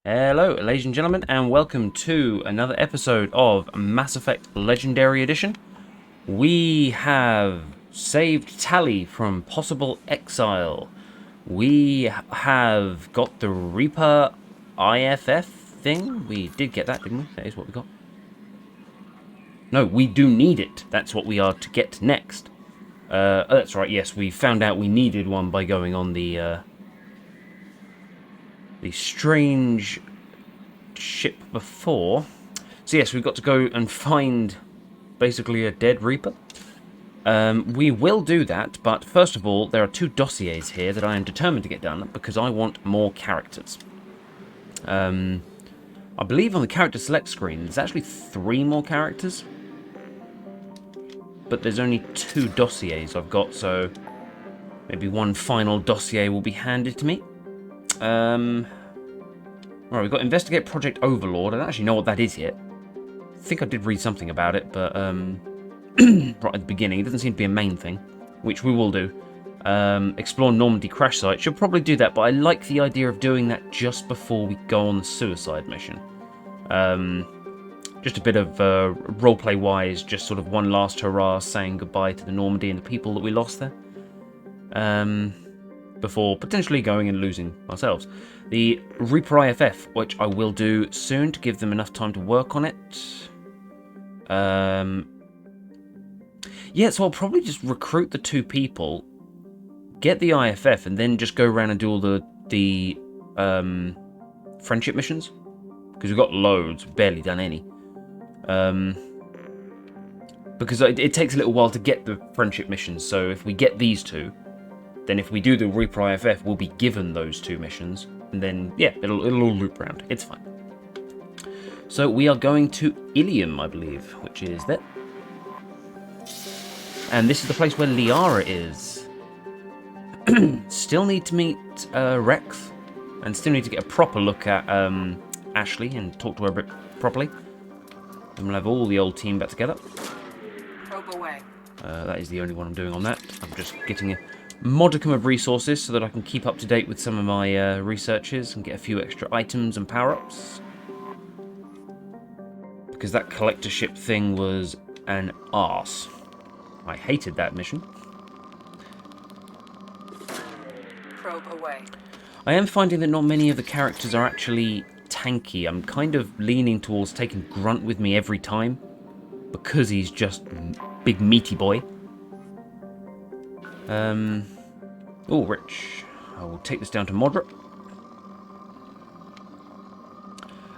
Hello, ladies and gentlemen, and welcome to another episode of Mass Effect Legendary Edition. We have saved Tali from possible exile. We have got the Reaper IFF thing. We did get that, didn't we? That is what we got. No, we do need it. That's what we are to get next. That's right, yes, we found out we needed one by going on the strange ship before. So yes, we've got to go and find basically a dead Reaper. We will do that, but first of all, there are two dossiers here that I am determined to get done because I want more characters. I believe on the character select screen there's actually 3 more characters, but there's only 2 dossiers I've got, so maybe one final dossier will be handed to me. Right, we've got Investigate Project Overlord. I don't actually know what that is yet. I think I did read something about it, but right at the beginning, it doesn't seem to be a main thing, which we will do. Explore Normandy crash site. Should probably do that, but I like the idea of doing that just before we go on the suicide mission. Just a bit of roleplay-wise, just sort of one last hurrah, saying goodbye to the Normandy and the people that we lost there. Before potentially going and losing ourselves. The Reaper IFF, which I will do soon to give them enough time to work on it. Yeah, so I'll probably just recruit the 2 people, get the IFF, and then just go around and do all the friendship missions. Because we've got loads, barely done any. Because it takes a little while to get the friendship missions, so if we get these 2, then if we do the Reaper IFF, we'll be given those 2 missions. And then, yeah, it'll all loop around. It's fine. So we are going to Ilium, I believe, which is there. And this is the place where Liara is. Still need to meet Rex. And still need to get a proper look at Ashley and talk to her a bit properly. And we'll have all the old team back together. Probe away. That is the only one I'm doing on that. I'm just getting a modicum of resources so that I can keep up to date with some of my researches and get a few extra items and power-ups. Because that collectorship thing was an arse. I hated that mission. Probe away. I am finding that not many of the characters are actually tanky. I'm kind of leaning towards taking Grunt with me every time because he's just big meaty boy. Oh, Rich. I will take this down to moderate.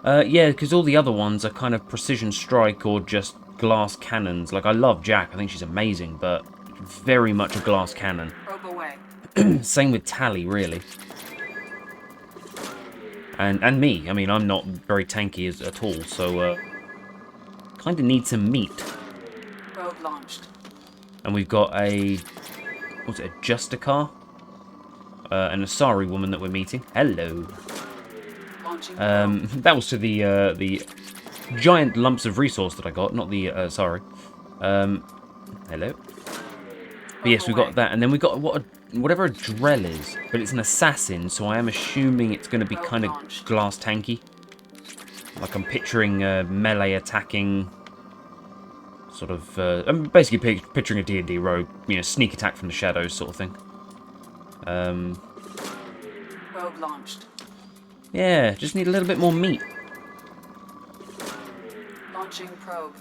Yeah, because all the other ones are kind of precision strike or just glass cannons. Like, I love Jack. I think she's amazing, but very much a glass cannon. Probe away. Same with Tali, really. And me. I mean, I'm not very tanky at all, so kind of need some meat. Probe launched. And we've got a... what's it, a Justicar? An Asari woman that we're meeting. Hello. Launching. That was to the giant lumps of resource that I got, not the Asari. Hello. But yes, we got that, and then we got whatever a Drell is, but it's an assassin, so I am assuming it's going to be kind of glass tanky. Like I'm picturing melee attacking, sort of. I'm basically picturing a D&D rogue, you know, sneak attack from the shadows sort of thing. Probe launched. Yeah, just need a little bit more meat. Launching probe.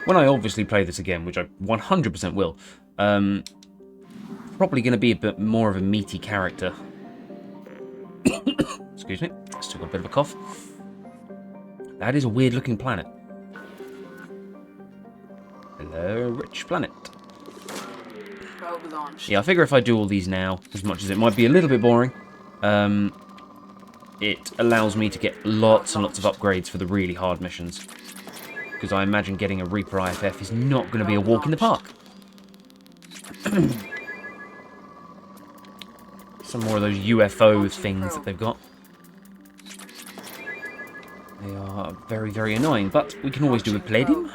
When I obviously play this again, which I 100% will, probably going to be a bit more of a meaty character. Excuse me, still got a bit of a cough. That is a weird looking planet. Hello, rich planet. Probe launched. Yeah, I figure if I do all these now, as much as it might be a little bit boring, it allows me to get lots and lots of upgrades for the really hard missions. Because I imagine getting a Reaper IFF is not going to be a walk in the park. Some more of those UFO things that they've got. They are very, very annoying, but we can always do with Palladium.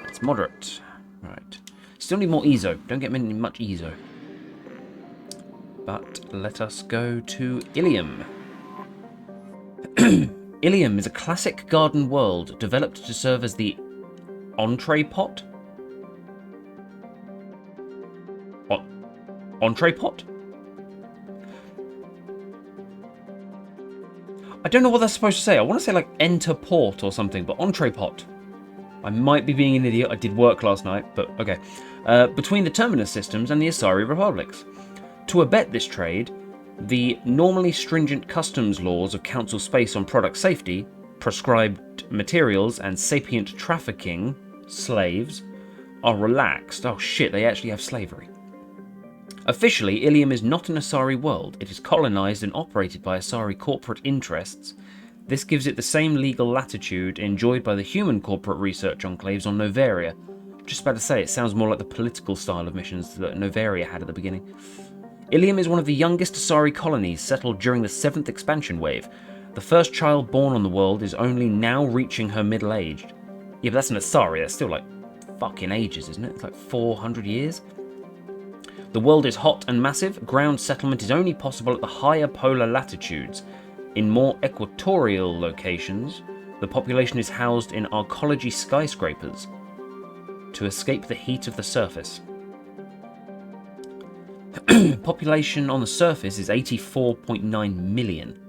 It's moderate. Right. Still need more EZO. Don't get much EZO. But let us go to Ilium. Ilium is a classic garden world developed to serve as the entree pot. Entree pot? I don't know what that's supposed to say. I want to say like enter port or something, but entree pot. I might be being an idiot. I did work last night, but okay. Between the Terminus systems and the Asari republics. To abet this trade, the normally stringent customs laws of Council space on product safety, prescribed materials, and sapient trafficking, slaves, are relaxed. Oh shit, they actually have slavery. Officially, Ilium is not an Asari world. It is colonized and operated by Asari corporate interests. This gives it the same legal latitude enjoyed by the human corporate research enclaves on Novaria. Just about to say, it sounds more like the political style of missions that Novaria had at the beginning. Ilium is one of the youngest Asari colonies settled during the 7th expansion wave. The first child born on the world is only now reaching her middle age. Yeah, but that's an Asari. That's still like fucking ages, isn't it? It's like 400 years. The world is hot and massive. Ground settlement is only possible at the higher polar latitudes. In more equatorial locations, the population is housed in arcology skyscrapers to escape the heat of the surface. Population on the surface is 84.9 million.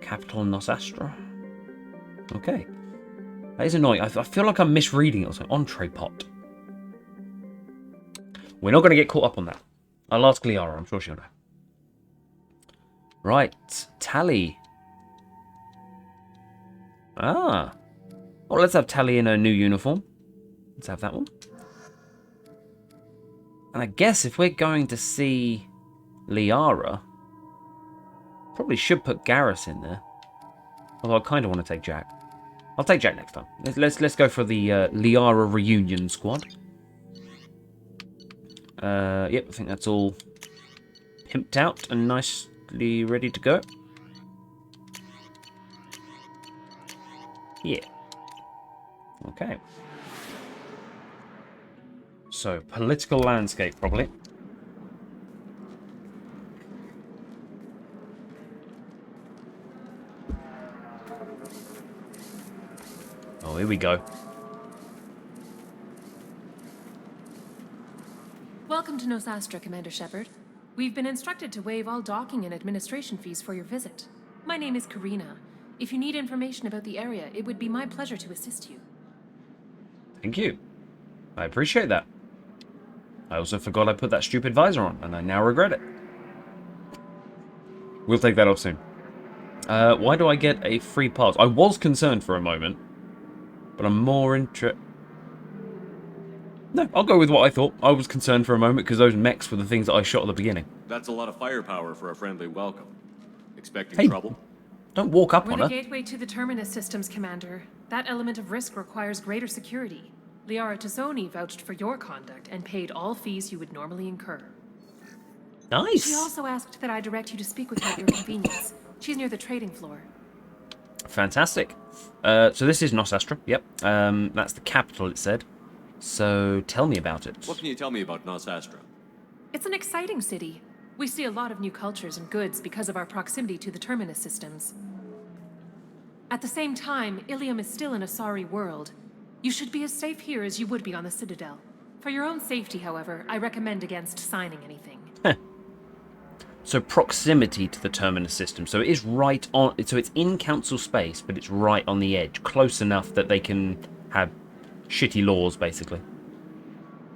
Capital Nosastra. Okay. That is annoying. I feel like I'm misreading it. It's like entree pot. We're not going to get caught up on that. I'll ask Liara. I'm sure she'll know. Right. Tally. Ah. Well, let's have Tally in her new uniform. Let's have that one. And I guess if we're going to see Liara, probably should put Garrus in there. Although I kind of want to take Jack. I'll take Jack next time. Let's go for the Liara reunion squad. Yep, I think that's all pimped out and nicely ready to go. Yeah. Okay. So, political landscape, probably. Oh, here we go. Welcome to Nosastra, Commander Shepard. We've been instructed to waive all docking and administration fees for your visit. My name is Karina. If you need information about the area, it would be my pleasure to assist you. Thank you. I appreciate that. I also forgot I put that stupid visor on, and I now regret it. We'll take that off soon. Why do I get a free pass? I was concerned for a moment, but I'm more interested... No, I'll go with what I thought. I was concerned for a moment because those mechs were the things that I shot at the beginning. That's a lot of firepower for a friendly welcome. Expecting trouble? Don't walk up We're on the her. gateway to the Terminus systems, Commander. That element of risk requires greater security. Liara Tassoni vouched for your conduct and paid all fees you would normally incur. Nice. She also asked that I direct you to speak with her at your convenience. She's near the trading floor. Fantastic. So this is Nosastra. Yep. That's the capital, it said. So tell me about it. What can you tell me about Nosastra? It's an exciting city. We see a lot of new cultures and goods because of our proximity to the Terminus systems. At the same time, Ilium is still an Asari world. You should be as safe here as you would be on the Citadel. For your own safety, however, I recommend against signing anything. So proximity to the Terminus system. So it is right on... So it's in Council space, but it's right on the edge. Close enough that they can have shitty laws, basically.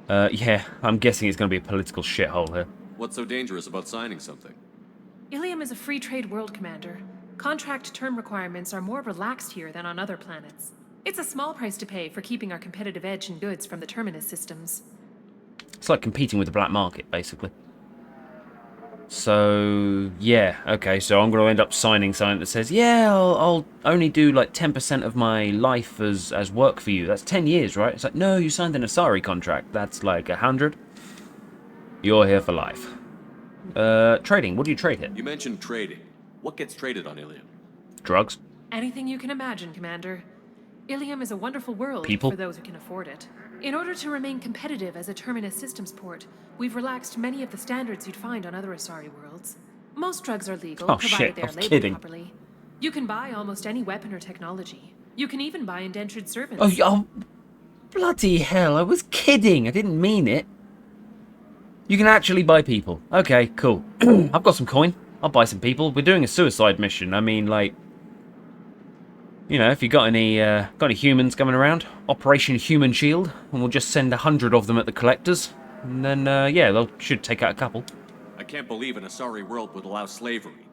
Yeah, I'm guessing it's going to be a political shithole here. What's so dangerous about signing something? Ilium is a free trade world, Commander. Contract term requirements are more relaxed here than on other planets. It's a small price to pay for keeping our competitive edge in goods from the Terminus systems. It's like competing with the black market, basically. So, yeah, okay, so I'm going to end up signing something that says, yeah, I'll only do like 10% of my life as work for you. That's 10 years, right? It's like, no, you signed an Asari contract. That's like 100. You're here for life. Trading. What do you trade here? You mentioned trading. What gets traded on Ilium? Drugs. Anything you can imagine, Commander. Ilium is a wonderful world People? for those who can afford it. In order to remain competitive as a Terminus systems port, we've relaxed many of the standards you'd find on other Asari worlds. Most drugs are legal, Oh, provided shit, they I are was labeled kidding. properly. You can buy almost any weapon or technology. You can even buy indentured servants. Oh, bloody hell, I was kidding. I didn't mean it. You can actually buy people. Okay, cool. I've got some coin. I'll buy some people. We're doing a suicide mission. I mean, like, you know, if you got any humans coming around, Operation Human Shield, and we'll just send 100 of them at the collectors, and then yeah, they should take out a couple. I can't believe an Asari world would allow slavery.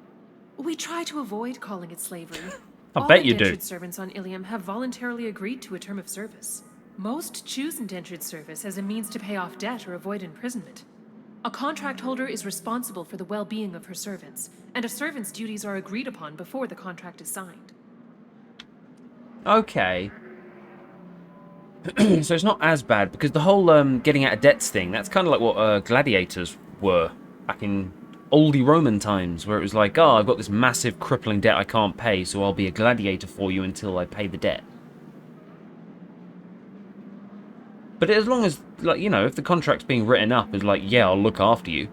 We try to avoid calling it slavery. I All bet you do. indentured servants on Ilium have voluntarily agreed to a term of service. Most choose indentured service as a means to pay off debt or avoid imprisonment. A contract holder is responsible for the well-being of her servants, and a servant's duties are agreed upon before the contract is signed. Okay. So it's not as bad, because the whole getting out of debts thing, that's kind of like what gladiators were back in oldie Roman times, where it was like, oh, I've got this massive crippling debt I can't pay, so I'll be a gladiator for you until I pay the debt. But as long as, like, you know, if the contract's being written up as like, yeah, I'll look after you,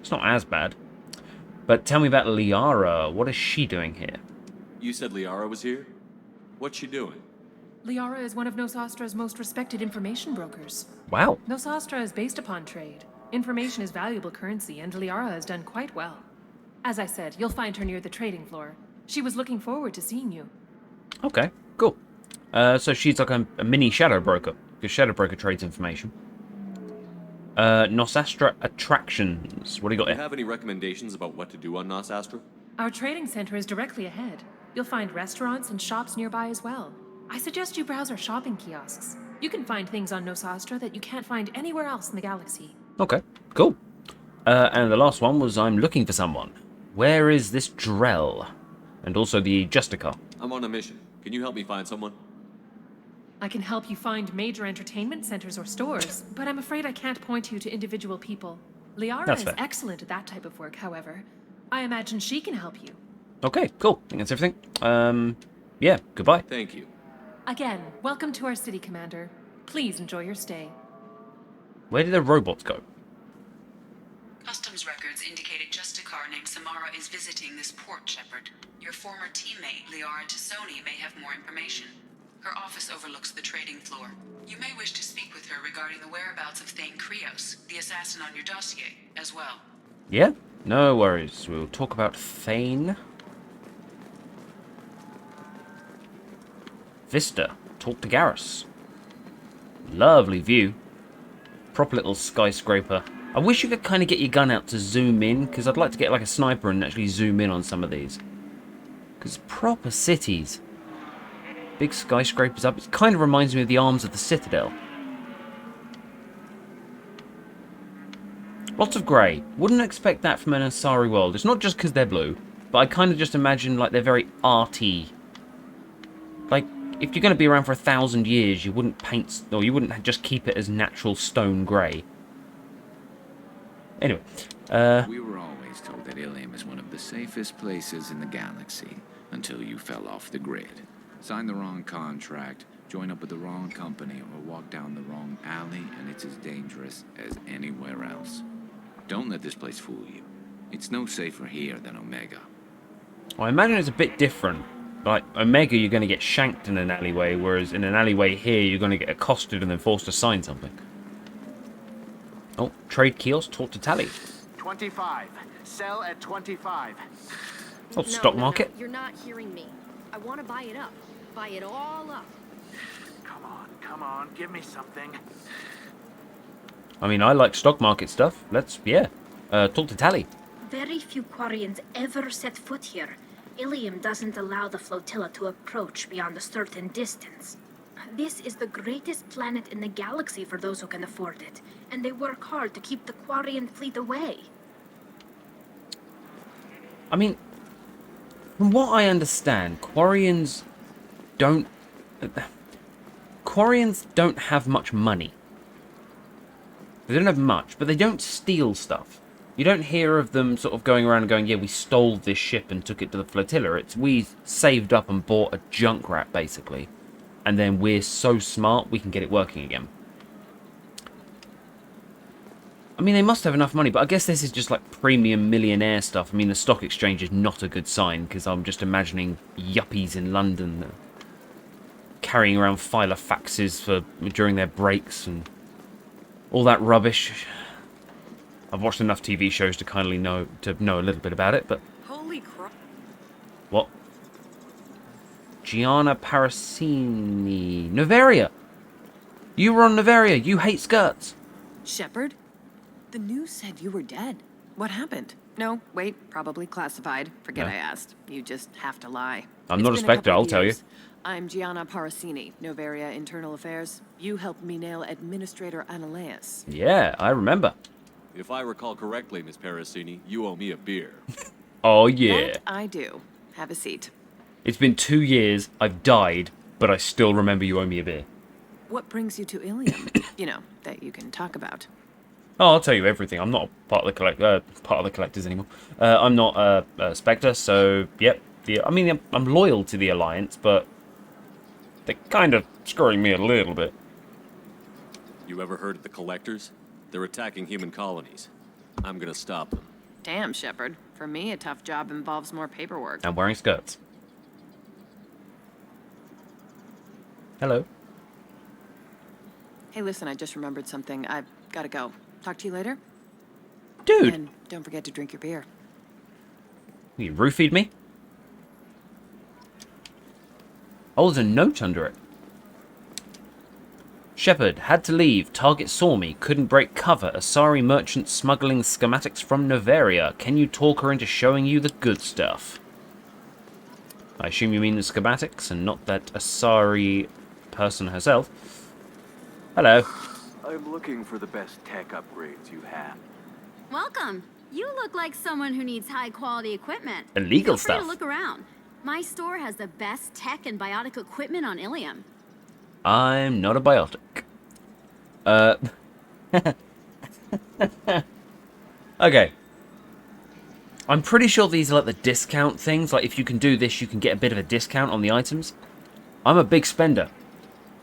it's not as bad. But tell me about Liara. What is she doing here? You said Liara was here? What's she doing? Liara is one of Nosastra's most respected information brokers. Wow. Nosastra is based upon trade. Information is valuable currency, and Liara has done quite well. As I said, you'll find her near the trading floor. She was looking forward to seeing you. Okay, cool. So she's like a mini shadow broker, because shadow broker trades information. Nosastra attractions. What do you got Do you here? have any recommendations about what to do on Nos Astra? Our trading center is directly ahead. You'll find restaurants and shops nearby as well. I suggest you browse our shopping kiosks. You can find things on Nosastra that you can't find anywhere else in the galaxy. Okay, cool. And the last one was I'm looking for someone. Where is this Drell? And also the Justicar. I'm on a mission. Can you help me find someone? I can help you find major entertainment centers or stores, but I'm afraid I can't point you to individual people. Liara That's is fair. excellent at that type of work, however. I imagine she can help you. Okay, cool. I think that's everything. Yeah, goodbye. Thank you. Again, welcome to our city, Commander. Please enjoy your stay. Where did the robots go? Customs records indicate a Justicar named Samara is visiting this port, Shepard. Your former teammate, Liara Tassoni, may have more information. Her office overlooks the trading floor. You may wish to speak with her regarding the whereabouts of Thane Krios, the assassin on your dossier, as well. Yeah? No worries. We'll talk about Thane. Vista. Talk to Garrus. Lovely view. Proper little skyscraper. I wish you could kind of get your gun out to zoom in, because I'd like to get like a sniper and actually zoom in on some of these. Because proper cities. Big skyscrapers up. It kind of reminds me of the arms of the Citadel. Lots of grey. Wouldn't expect that from an Asari world. It's not just because they're blue, but I kind of just imagine like they're very arty. Like, if you're going to be around for 1,000 years, you wouldn't paint, or you wouldn't just keep it as natural stone grey. Anyway, We were always told that Ilium is one of the safest places in the galaxy until you fell off the grid. Sign the wrong contract, join up with the wrong company, or walk down the wrong alley, and it's as dangerous as anywhere else. Don't let this place fool you. It's no safer here than Omega. well, I imagine it's a bit different. Like, Omega, you're going to get shanked in an alleyway, whereas in an alleyway here, you're going to get accosted and then forced to sign something. Oh, trade kiosk, talk to Tally. 25. Sell at 25. Oh, stock market. You're not hearing me. I want to buy it up. Buy it all up. Come on, give me something. I mean, I like stock market stuff. Let's, yeah. Talk to Tally. Very few Quarians ever set foot here. Ilium doesn't allow the flotilla to approach beyond a certain distance. This is the greatest planet in the galaxy for those who can afford it, and they work hard to keep the Quarian fleet away. I mean, from what I understand, Quarians don't have much money. They don't have much, but they don't steal stuff. You don't hear of them sort of going around and going, yeah, we stole this ship and took it to the flotilla. It's we saved up and bought a junk rat, basically. and then we're so smart we can get it working again. I mean, they must have enough money, but I guess this is just like premium millionaire stuff. I mean, the stock exchange is not a good sign, because I'm just imagining yuppies in London carrying around filer faxes during their breaks and all that rubbish. I've watched enough TV shows to know a little bit about it, but... Holy crap. What? Gianna Parasini. Novaria! You were on Novaria. You hate skirts. Shepard? The news said you were dead. What happened? No, wait, probably classified. Forget I asked. You just have to lie. I'm not a Spectre, I'll tell you. I'm Gianna Parasini, Novaria Internal Affairs. You helped me nail Administrator Ananias. Yeah, I remember. If I recall correctly, Miss Parasini, you owe me a beer. Oh, yeah. That I do. Have a seat. It's been 2 years, I've died, but I still remember you owe me a beer. What brings you to Ilium? You know, that you can talk about. Oh, I'll tell you everything. I'm not part of the collectors anymore. I'm not a Spectre, so yep. I mean, I'm loyal to the Alliance, but they're kind of screwing me a little bit. You ever heard of the Collectors? They're attacking human colonies. I'm gonna stop them. Damn, Shepard. For me, a tough job involves more paperwork. And wearing skirts. Hello. Hey, listen, I just remembered something. I've gotta go. Talk to you later? Dude! And don't forget to drink your beer. You roofied me? Oh, there's a note under it. Shepard, had to leave. Target saw me. Couldn't break cover. Asari merchant smuggling schematics from Novaria. Can you talk her into showing you the good stuff? I assume you mean the schematics and not that Asari person herself. Hello. I'm looking for the best tech upgrades you have. Welcome. You look like someone who needs high-quality equipment. Illegal Feel free stuff. to look around. My store has the best tech and biotic equipment on Ilium. I'm not a biotic. Okay. I'm pretty sure these are like the discount things. Like, if you can do this, you can get a bit of a discount on the items. I'm a big spender.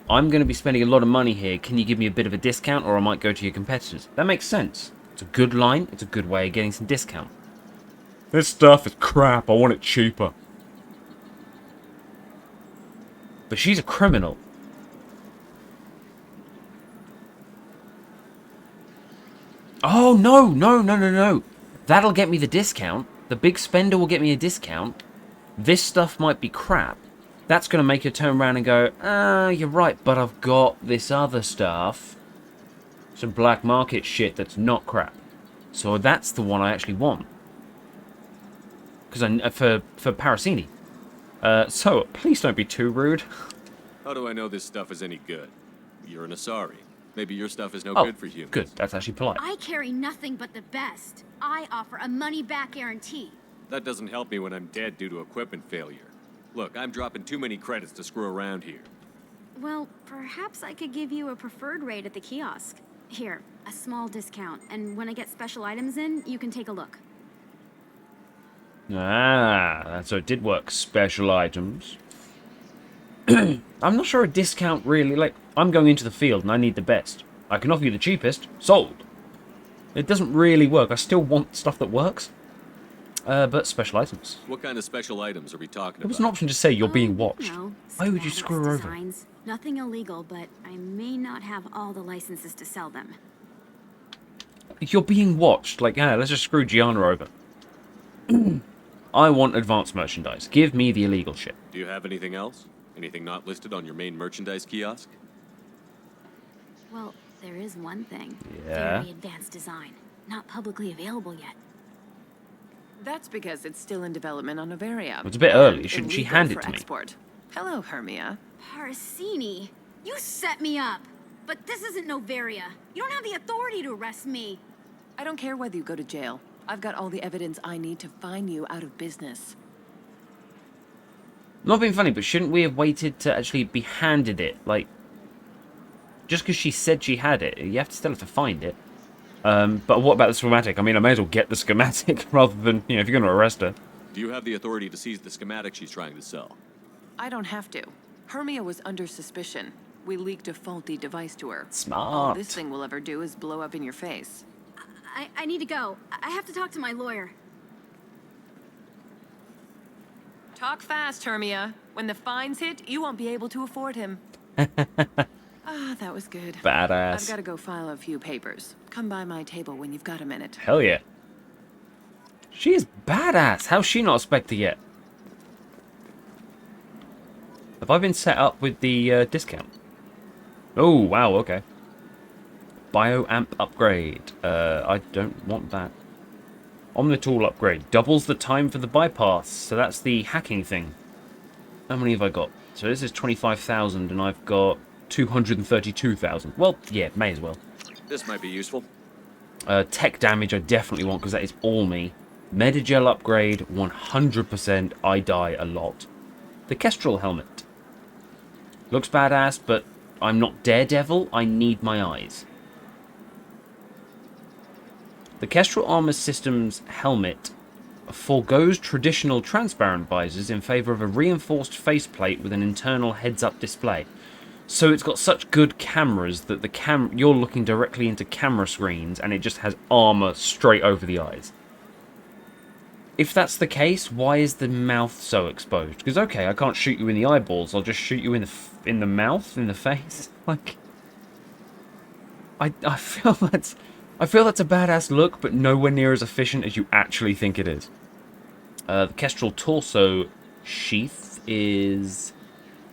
I'm going to be spending a lot of money here. Can you give me a bit of a discount, or I might go to your competitors? That makes sense. It's a good line. It's a good way of getting some discount. This stuff is crap. I want it cheaper. But she's a criminal. Oh, no. That'll get me the discount. The big spender will get me a discount. This stuff might be crap. That's going to make her turn around and go, you're right, but I've got this other stuff. Some black market shit that's not crap. So that's the one I actually want. Because for Parasini. So, please don't be too rude. How do I know this stuff is any good? You're an Asari. Maybe your stuff is no good for humans. Good. That's actually polite. I carry nothing but the best. I offer a money-back guarantee. That doesn't help me when I'm dead due to equipment failure. Look, I'm dropping too many credits to screw around here. Well, perhaps I could give you a preferred rate at the kiosk. Here, a small discount, and when I get special items in, you can take a look. Ah, so it did work. Special items. I'm not sure a discount really... Like, I'm going into the field and I need the best. I can offer you the cheapest. Sold. It doesn't really work. I still want stuff that works. But special items. What kind of special items are we talking about? There was an option to say you're being watched. No, Why would you screw her over? designs. Nothing illegal, but I may not have all the licenses to sell them. You're being watched. Like, let's just screw Gianna over. I want advanced merchandise. Give me the illegal shit. Do you have anything else? Anything not listed on your main merchandise kiosk? Well, there is one thing. Yeah? Very advanced design. Not publicly available yet. That's because it's still in development on Novaria. It's a bit early. Shouldn't she hand it for to me? export. Hello, Hermia. Parasini, you set me up. But this isn't Novaria. You don't have the authority to arrest me. I don't care whether you go to jail. I've got all the evidence I need to find you out of business. Not being funny, but shouldn't we have waited to actually be handed it? Like, just because she said she had it, you still have to find it. But what about the schematic? I mean, I may as well get the schematic rather than, if you're going to arrest her. Do you have the authority to seize the schematic she's trying to sell? I don't have to. Hermia was under suspicion. We leaked a faulty device to her. Smart. All this thing will ever do is blow up in your face. I need to go. I have to talk to my lawyer. Talk fast, Hermia. When the fines hit, you won't be able to afford him. That was good. Badass. I've got to go file a few papers. Come by my table when you've got a minute. Hell yeah. She is badass. How's she not a Spectre yet? Have I been set up with the discount? Oh, wow, okay. Bioamp upgrade. I don't want that. Omnitool upgrade. Doubles the time for the bypass. So that's the hacking thing. How many have I got? So this is 25,000 and I've got 232,000. Well, yeah, may as well. This might be useful. Tech damage I definitely want because that is all me. Medigel upgrade, 100%. I die a lot. The Kestrel helmet. Looks badass, but I'm not Daredevil. I need my eyes. The Kestrel Armor Systems helmet forgoes traditional transparent visors in favor of a reinforced faceplate with an internal heads-up display. So it's got such good cameras that you're looking directly into camera screens and it just has armor straight over the eyes. If that's the case, why is the mouth so exposed? Because okay, I can't shoot you in the eyeballs. I'll just shoot you in the mouth, in the face. Like, I feel that's a badass look, but nowhere near as efficient as you actually think it is. The Kestrel torso sheath is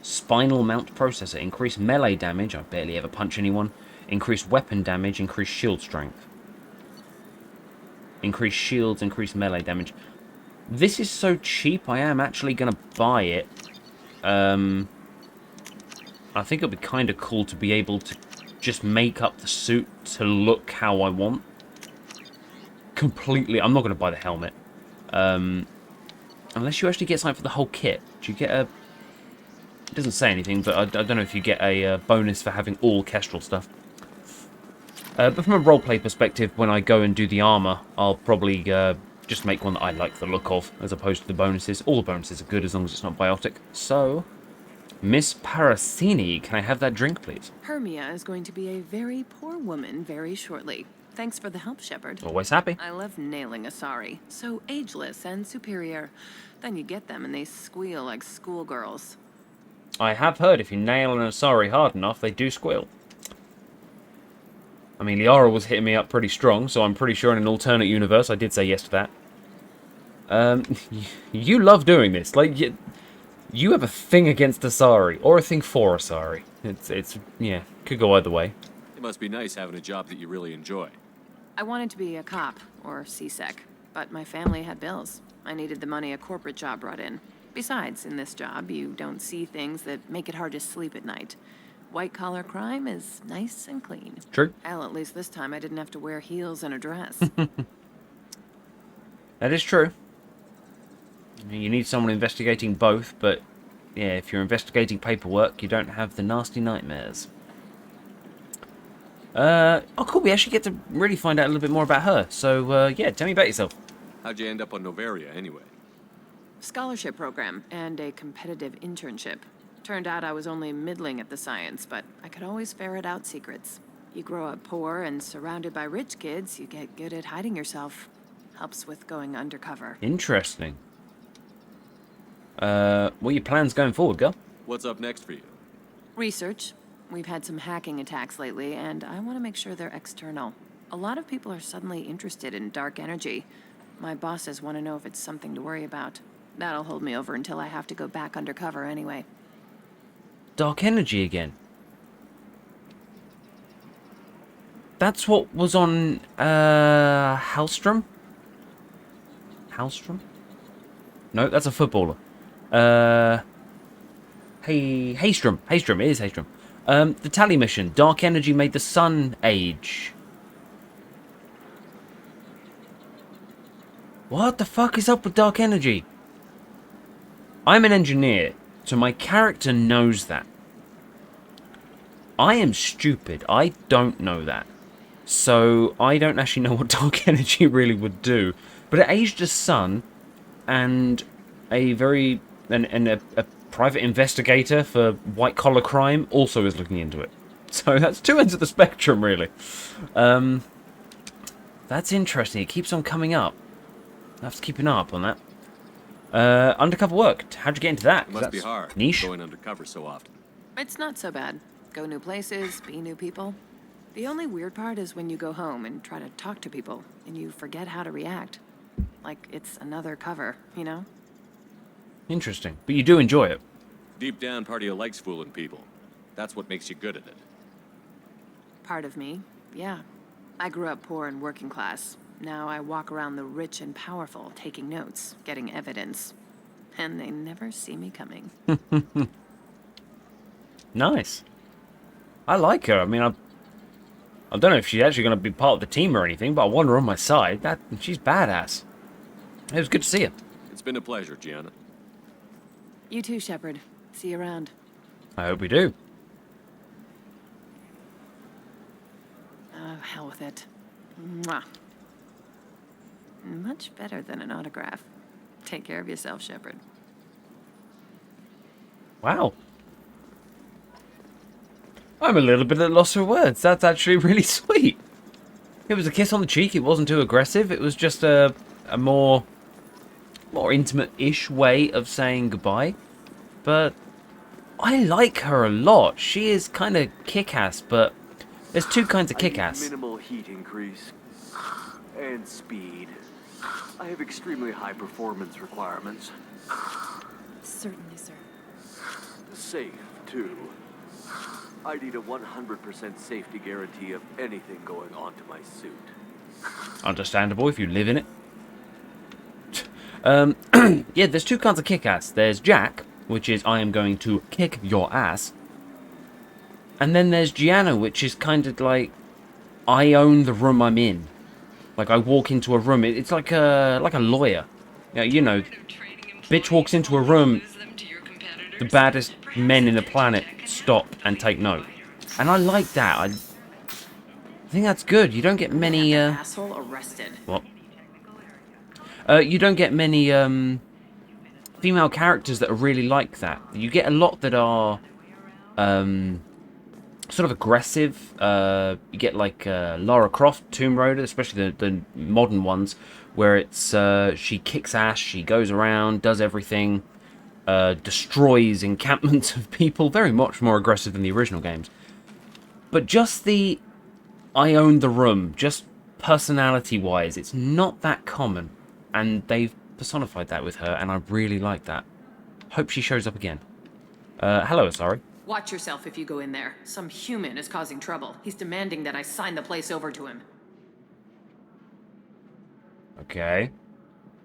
spinal mount processor. Increased melee damage. I barely ever punch anyone. Increased weapon damage. Increased shield strength. Increased shields. Increased melee damage. This is so cheap, I am actually going to buy it. I think it would be kind of cool to be able to just make up the suit to look how I want. Completely. I'm not going to buy the helmet. Unless you actually get something for the whole kit. Do you get a... It doesn't say anything, but I don't know if you get a bonus for having all Kestrel stuff. But from a roleplay perspective, when I go and do the armor, I'll probably... just make one that I like the look of, as opposed to the bonuses. All the bonuses are good as long as it's not biotic. So, Miss Parasini, can I have that drink, please? Hermia is going to be a very poor woman very shortly. Thanks for the help, Shepard. Always happy. I love nailing Asari. So ageless and superior. Then you get them and they squeal like schoolgirls. I have heard if you nail an Asari hard enough, they do squeal. I mean, Liara was hitting me up pretty strong, so I'm pretty sure in an alternate universe I did say yes to that. You love doing this. Like, you have a thing against Asari, or a thing for Asari. It's yeah, could go either way. It must be nice having a job that you really enjoy. I wanted to be a cop, or CSEC, but my family had bills. I needed the money a corporate job brought in. Besides, in this job, you don't see things that make it hard to sleep at night. White-collar crime is nice and clean. True. Well, at least this time I didn't have to wear heels and a dress. That is true. You need someone investigating both, but yeah, if you're investigating paperwork, you don't have the nasty nightmares. Oh, cool. We actually get to really find out a little bit more about her. So, yeah, tell me about yourself. How'd you end up on Novaria, anyway? Scholarship program and a competitive internship. Turned out I was only middling at the science, but I could always ferret out secrets. You grow up poor and surrounded by rich kids, you get good at hiding yourself. Helps with going undercover. Interesting. What are your plans going forward, girl? What's up next for you? Research. We've had some hacking attacks lately, and I want to make sure they're external. A lot of people are suddenly interested in dark energy. My bosses want to know if it's something to worry about. That'll hold me over until I have to go back undercover anyway. Dark energy again. That's what was on Hellstrom? Hellstrom? No, that's a footballer. Haystrom. Haystrom. It is Haystrom. The tally mission. Dark energy made the sun age. What the fuck is up with dark energy? I'm an engineer, so my character knows that. I am stupid. I don't know that. So I don't actually know what dark energy really would do. But it aged the sun and a private investigator for white-collar crime, also is looking into it. So that's two ends of the spectrum, really. That's interesting. It keeps on coming up. I have to keep an eye up on that. Undercover work. How'd you get into that? It must be hard, niche. going undercover so often. It's not so bad. Go new places, be new people. The only weird part is when you go home and try to talk to people, and you forget how to react. Like it's another cover, you know? Interesting. But you do enjoy it. Deep down, part of you likes fooling people. That's what makes you good at it. Part of me, yeah. I grew up poor and working class. Now I walk around the rich and powerful, taking notes, getting evidence. And they never see me coming. Nice. I like her. I mean, I don't know if she's actually going to be part of the team or anything, but I want her on my side. She's badass. It was good to see her. It's been a pleasure, Gianna. You too, Shepard. See you around. I hope we do. Oh, hell with it. Mwah. Much better than an autograph. Take care of yourself, Shepard. Wow. I'm a little bit at a loss for words. That's actually really sweet. It was a kiss on the cheek. It wasn't too aggressive. It was just a more intimate-ish way of saying goodbye. But I like her a lot. She is kind of kick-ass, but there's two kinds of kick-ass. Minimal heat increase and speed. I have extremely high performance requirements. Certainly, sir. Safe, too. I need a 100% safety guarantee of anything going on to my suit. Understandable if you live in it. Yeah, there's two kinds of kick-ass. There's Jack, which is I am going to kick your ass. And then there's Gianna, which is kind of like I own the room I'm in. Like I walk into a room, it's like a lawyer. Yeah, you know, bitch walks into a room, the baddest men in the planet stop and take note. And I like that. I think that's good. You don't get many asshole arrested. What? You don't get many female characters that are really like that. You get a lot that are sort of aggressive. You get like Lara Croft, Tomb Raider, especially the modern ones, where it's she kicks ass, she goes around, does everything, destroys encampments of people, very much more aggressive than the original games. But just the I own the room, just personality-wise, it's not that common, and they've personified that with her, and I really like that. Hope she shows up again. Hello, sorry. Watch yourself if you go in there. Some human is causing trouble. He's demanding that I sign the place over to him. Okay.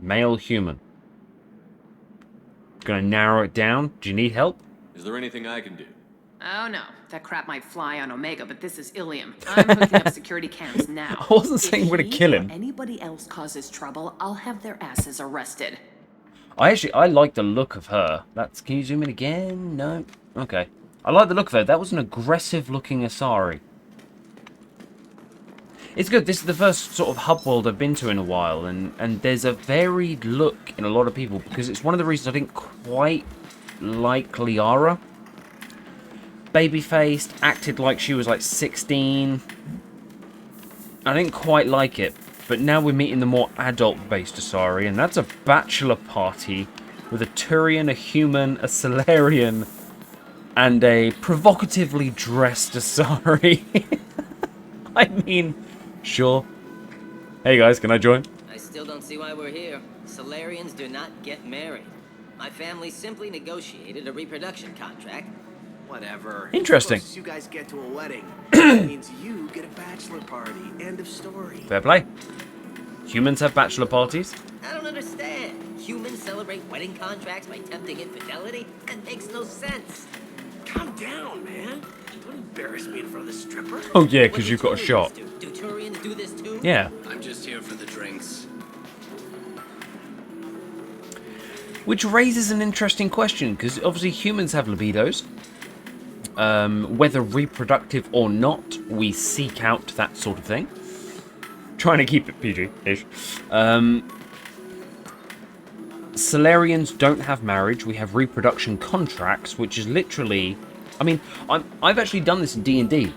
Male human. Gonna narrow it down. Do you need help? Is there anything I can do? Oh no, that crap might fly on Omega, but this is Ilium. I'm hooking up security cams now. I wasn't saying we're gonna kill him. If anybody else causes trouble, I'll have their asses arrested. I like the look of her. Can you zoom in again? No? Okay. I like the look of her. That was an aggressive looking Asari. It's good. This is the first sort of hub world I've been to in a while, and there's a varied look in a lot of people, because it's one of the reasons I didn't quite like Liara. Baby-faced, acted like she was like 16. I didn't quite like it, but now we're meeting the more adult-based Asari, and that's a bachelor party with a Turian, a human, a Solarian, and a provocatively dressed Asari. I mean, sure. Hey guys, can I join? I still don't see why we're here. Solarians do not get married. My family simply negotiated a reproduction contract. Whatever. Interesting. As close as you guys get to a wedding, that means you get a bachelor party. End of story. Fair play. Humans have bachelor parties. I don't understand. Humans celebrate wedding contracts by tempting infidelity? That makes no sense. Calm down, man. Don't embarrass me in front of the stripper. Oh yeah, because you've got a shot. Do Turians do this too? Yeah. I'm just here for the drinks. Which raises an interesting question, because obviously humans have libidos. Whether reproductive or not, we seek out that sort of thing. Trying to keep it PG-ish. Solarians don't have marriage. We have reproduction contracts, which is literally... I mean, I've actually done this in D&D,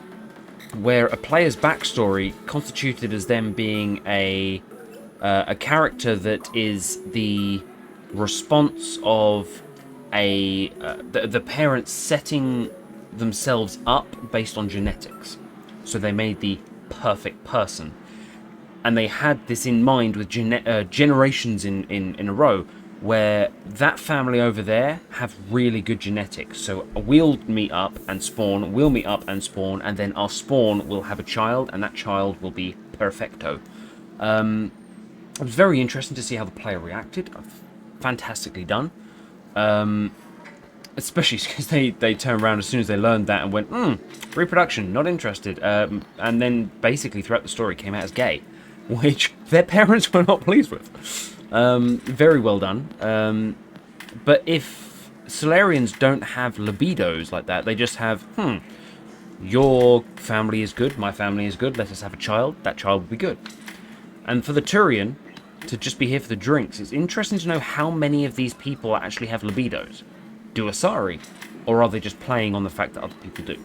where a player's backstory constituted as them being a character that is the response of the parents setting themselves up based on genetics. So they made the perfect person. And they had this in mind with generations in a row, where that family over there have really good genetics. So we'll meet up and spawn, we'll meet up and spawn, and then our spawn will have a child, and that child will be perfecto. It was very interesting to see how the player reacted. Fantastically done. Especially because they turned around as soon as they learned that and went, reproduction, not interested. And then basically throughout the story came out as gay, which their parents were not pleased with. Very well done. But if Solarians don't have libidos like that, they just have, your family is good, my family is good, let us have a child, that child will be good. And for the Turian to just be here for the drinks, it's interesting to know how many of these people actually have libidos. Do Asari, or are they just playing on the fact that other people do?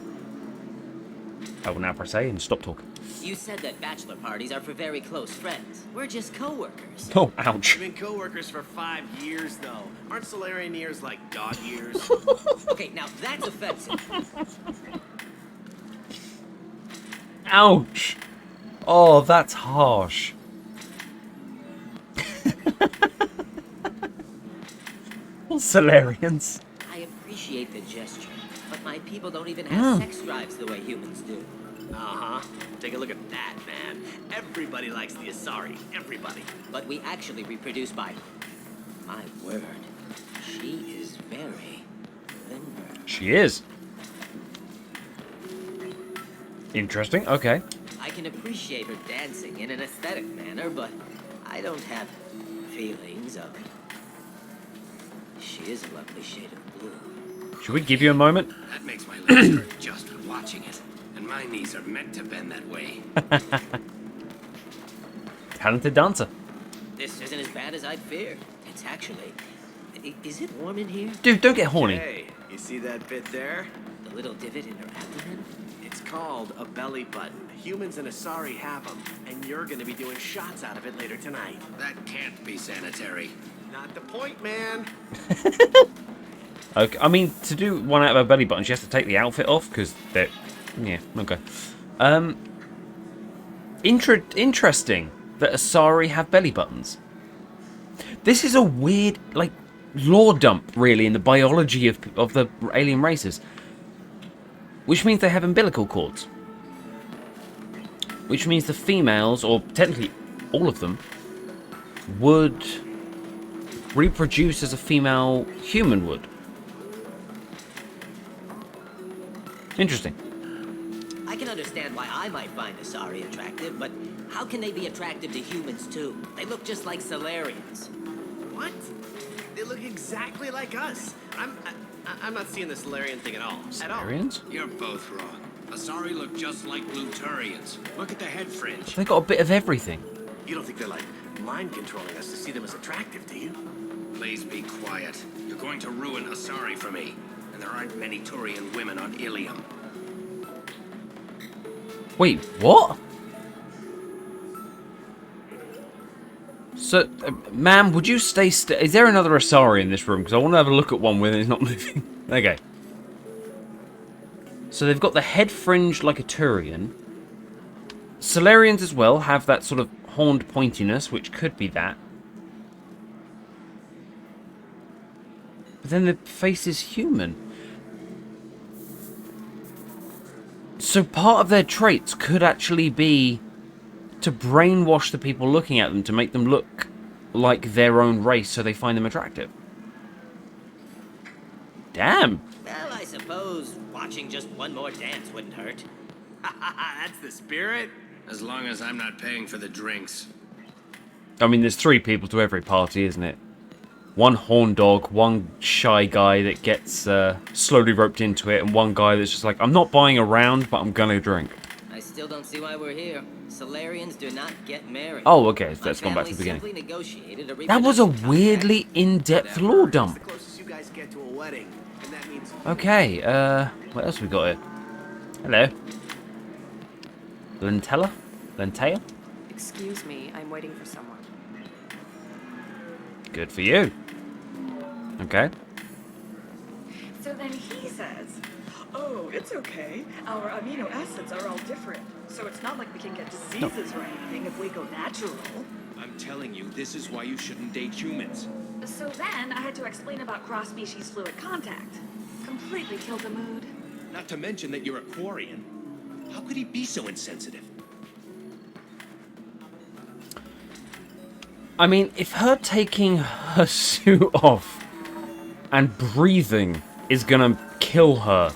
I will now press A and stop talking. You said that bachelor parties are for very close friends. We're just co-workers. Oh, ouch. We've been co-workers for 5 years, though. Aren't Solarian years like dog years? Okay, now that's offensive. Ouch. Oh, that's harsh. Solarians. I appreciate the gesture, but my people don't even have sex drives the way humans do. Uh-huh. Take a look at that, man. Everybody likes the Asari. Everybody. But we actually reproduce by... My word. She is very limber. She is. Interesting, okay. I can appreciate her dancing in an aesthetic manner, but I don't have feelings of... She is a lovely shade of blue. Should we give you a moment? That makes my legs hurt just with watching it. And my knees are meant to bend that way. Talented dancer. This isn't as bad as I'd feared. It's actually... Is it warm in here? Dude, don't get horny. Hey, you see that bit there? The little divot in her abdomen? It's called a belly button. Humans and Asari have them, and you're gonna be doing shots out of it later tonight. That can't be sanitary. Not the point, man. Okay, I mean, to do one out of her belly button, she has to take the outfit off, because they're... Yeah, okay. Interesting that Asari have belly buttons. This is a weird, like, lore dump, really, in the biology of the alien races. Which means they have umbilical cords. Which means the females, or technically all of them, would reproduce as a female human would. Interesting. I can understand why I might find Asari attractive, but how can they be attractive to humans too? They look just like Solarians. What? They look exactly like us. I'm not seeing the Solarian thing at all. Solarians? You're both wrong. Asari look just like blue Turians. Look at the head fringe. They got a bit of everything. You don't think they're like mind controlling us to see them as attractive, do you? Please be quiet. You're going to ruin Asari for me. And there aren't many Turian women on Ilium. Wait, what? So, ma'am, would you stay is there another Asari in this room? Because I want to have a look at one when it's not moving. Okay. So they've got the head fringe like a Turian. Solarians as well have that sort of horned pointiness, which could be that. But then the face is human. So part of their traits could actually be to brainwash the people looking at them to make them look like their own race so they find them attractive. Damn. Well, I suppose watching just one more dance wouldn't hurt. That's the spirit. As long as I'm not paying for the drinks. I mean, there's 3 people to every party, isn't it? One horn dog, one shy guy that gets slowly roped into it, and one guy that's just like, I'm not buying a round, but I'm gonna drink. I still don't see why we're here. Solarians do not get married. Oh, okay. So My let's go back to the family beginning. simply negotiated a That was a reproduction weirdly in-depth lore It's dump. the closest you guys get to a wedding, and that means Okay, what else we got here? Hello. Lentella? Lentea? Excuse me, I'm waiting for someone. Good for you. Okay. So then he says, oh, it's okay. Our amino acids are all different. So it's not like we can get diseases or anything if we go natural. I'm telling you, this is why you shouldn't date humans. So then I had to explain about cross-species fluid contact. Completely killed the mood. Not to mention that you're a Quarian. How could he be so insensitive? I mean, if her taking her suit off and breathing is gonna kill her,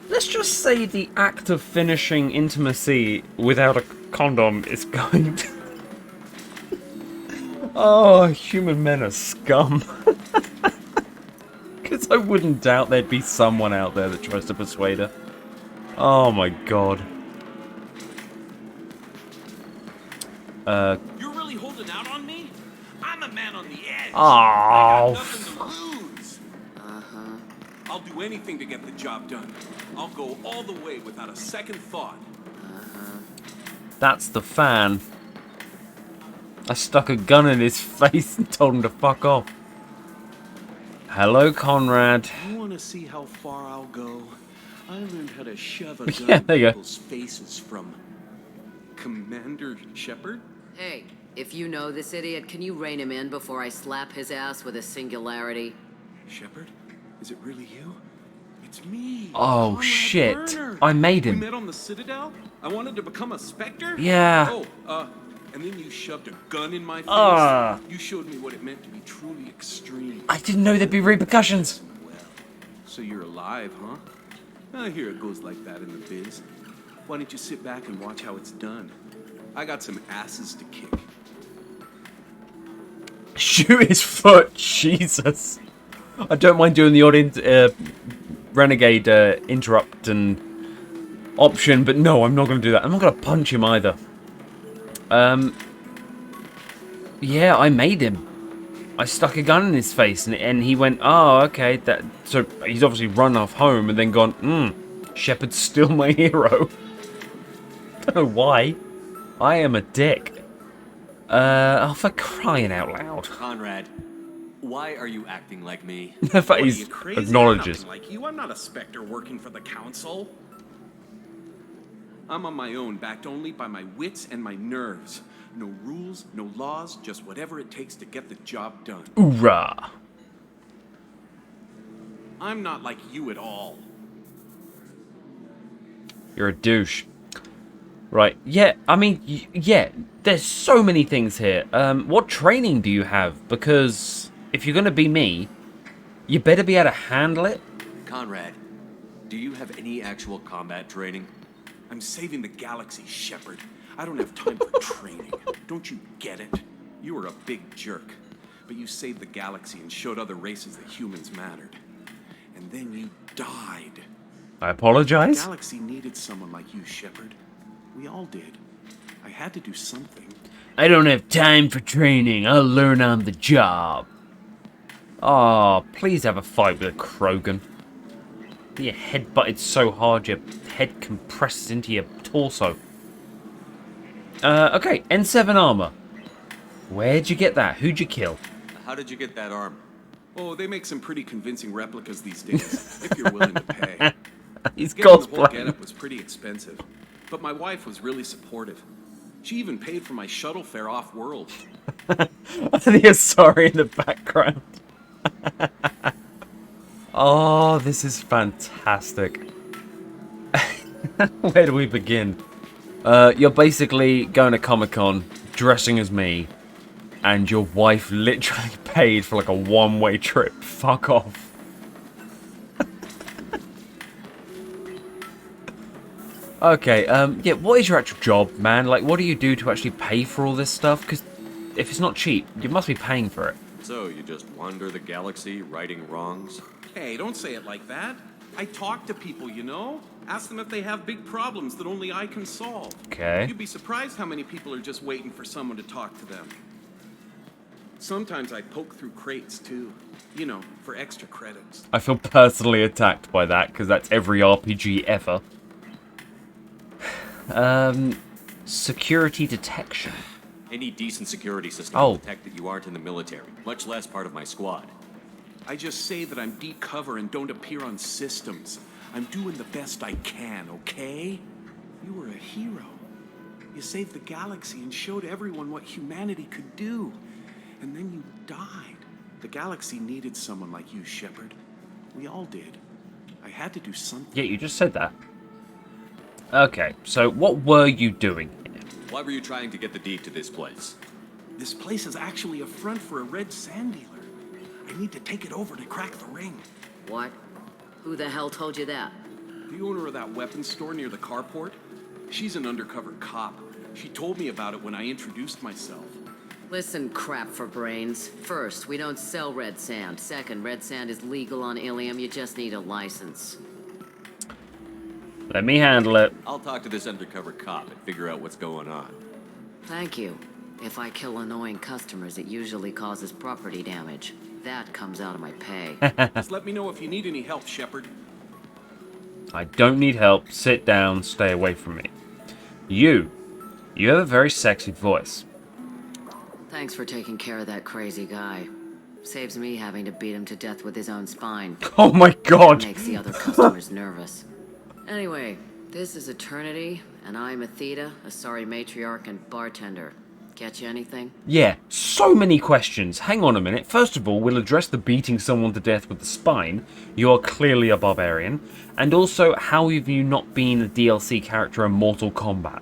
let's just say the act of finishing intimacy without a condom is going to... Oh, human men are scum. Because I wouldn't doubt there'd be someone out there that tries to persuade her. Oh my god. You're really holding out on me? I'm a man on the edge. Oh. I got nothing to lose. I'll do anything to get the job done. I'll go all the way without a second thought. That's the fan. I stuck a gun in his face and told him to fuck off. Hello, Conrad. You want to see how far I'll go? I learned how to shove a gun Yeah, in there you go. people's faces from Commander Shepard. Hey, if you know this idiot, can you rein him in before I slap his ass with a singularity? Shepard? Is it really you? It's me. Oh, Conrad shit. Verner. I made We him. met on the Citadel? I wanted to become a Spectre? Yeah. Oh, and then you shoved a gun in my face. You showed me what it meant to be truly extreme. I didn't know there'd be repercussions. Well, so you're alive, huh? I hear it goes like that in the biz. Why don't you sit back and watch how it's done? I got some asses to kick. Shoot his foot. Jesus. I don't mind doing the odd renegade interrupt and option, but no, I'm not going to do that. I'm not going to punch him either. Yeah, I made him. I stuck a gun in his face, and he went, oh, okay. So he's obviously run off home and then gone, Shepard's still my hero. Don't know why. I am a dick. Oh, for crying out loud. Conrad, why are you acting like me? The fact he acknowledges. Like you, I'm not a Spectre working for the Council. I'm on my own, backed only by my wits and my nerves. No rules, no laws, just whatever it takes to get the job done. Hoorah. I'm not like you at all. You're a douche. Right, yeah, I mean, yeah, there's so many things here. What training do you have? Because if you're going to be me, you better be able to handle it. Conrad, do you have any actual combat training? I'm saving the galaxy, Shepard. I don't have time for training. Don't you get it? You were a big jerk, but you saved the galaxy and showed other races that humans mattered. And then you died. I apologize. The galaxy needed someone like you, Shepard. We all did. I had to do something. I don't have time for training. I'll learn on the job. Oh, please have a fight with a Krogan. Your head butted so hard your head compresses into your torso. Okay, N7 armor. Where'd you get that? Who'd you kill? How did you get that arm? Oh, they make some pretty convincing replicas these days, if you're willing to pay. He's Getting the whole cosplaying. getup was pretty expensive, but my wife was really supportive. She even paid for my shuttle fare off-world. I think I'm sorry in the background. Oh, this is fantastic. Where do we begin? You're basically going to Comic-Con, dressing as me, and your wife literally paid for like a one-way trip. Fuck off. Okay, yeah, what is your actual job, man? Like, what do you do to actually pay for all this stuff? Because if it's not cheap, you must be paying for it. So, you just wander the galaxy, righting wrongs? Hey, don't say it like that. I talk to people, you know? Ask them if they have big problems that only I can solve. Okay. You'd be surprised how many people are just waiting for someone to talk to them. Sometimes I poke through crates too. You know, for extra credits. I feel personally attacked by that, because that's every RPG ever. Security detection. Any decent security system will detect that you aren't in the military, much less part of my squad. I just say that I'm deep cover and don't appear on systems. I'm doing the best I can, okay? You were a hero. You saved the galaxy and showed everyone what humanity could do. And then you died. The galaxy needed someone like you, Shepard. We all did. I had to do something. Yeah, you just said that. Okay, so what were you doing? Why were you trying to get the deed to this place? This place is actually a front for a red sand dealer. I need to take it over to crack the ring. What? Who the hell told you that? The owner of that weapons store near the carport. She's an undercover cop. She told me about it when I introduced myself. Listen, crap for brains. First, we don't sell red sand. Second, red sand is legal on Ilium. You just need a license. Let me handle it. I'll talk to this undercover cop and figure out what's going on. Thank you. If I kill annoying customers, it usually causes property damage. That comes out of my pay. Just let me know if you need any help, Shepard. I don't need help. Sit down. Stay away from me. You have a very sexy voice. Thanks for taking care of that crazy guy. Saves me having to beat him to death with his own spine. Oh my god! Makes the other customers nervous. Anyway, this is Eternity, and I'm Athena, a sorry matriarch and bartender. Get you anything? Yeah, so many questions. Hang on a minute. First of all, we'll address the beating someone to death with the spine. You are clearly a barbarian. And also, how have you not been a DLC character in Mortal Kombat?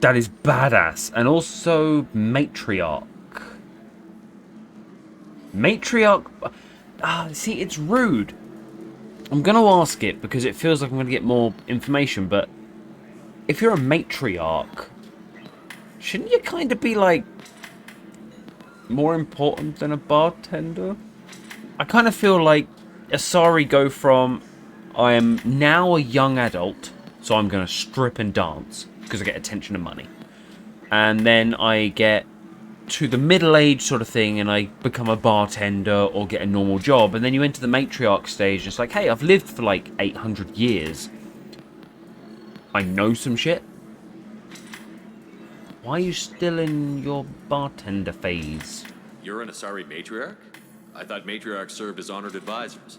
That is badass. And also, Matriarch. Matriarch... see, it's rude. I'm going to ask it because it feels like I'm going to get more information, but if you're a matriarch, shouldn't you kind of be, like, more important than a bartender? I kind of feel like Asari go from, I am now a young adult, so I'm going to strip and dance because I get attention and money. And then I get to the middle age sort of thing and I become a bartender or get a normal job. And then you enter the matriarch stage and it's like, hey, I've lived for like 800 years. I know some shit. Why are you still in your bartender phase? You're an Asari matriarch? I thought matriarchs served as honored advisors.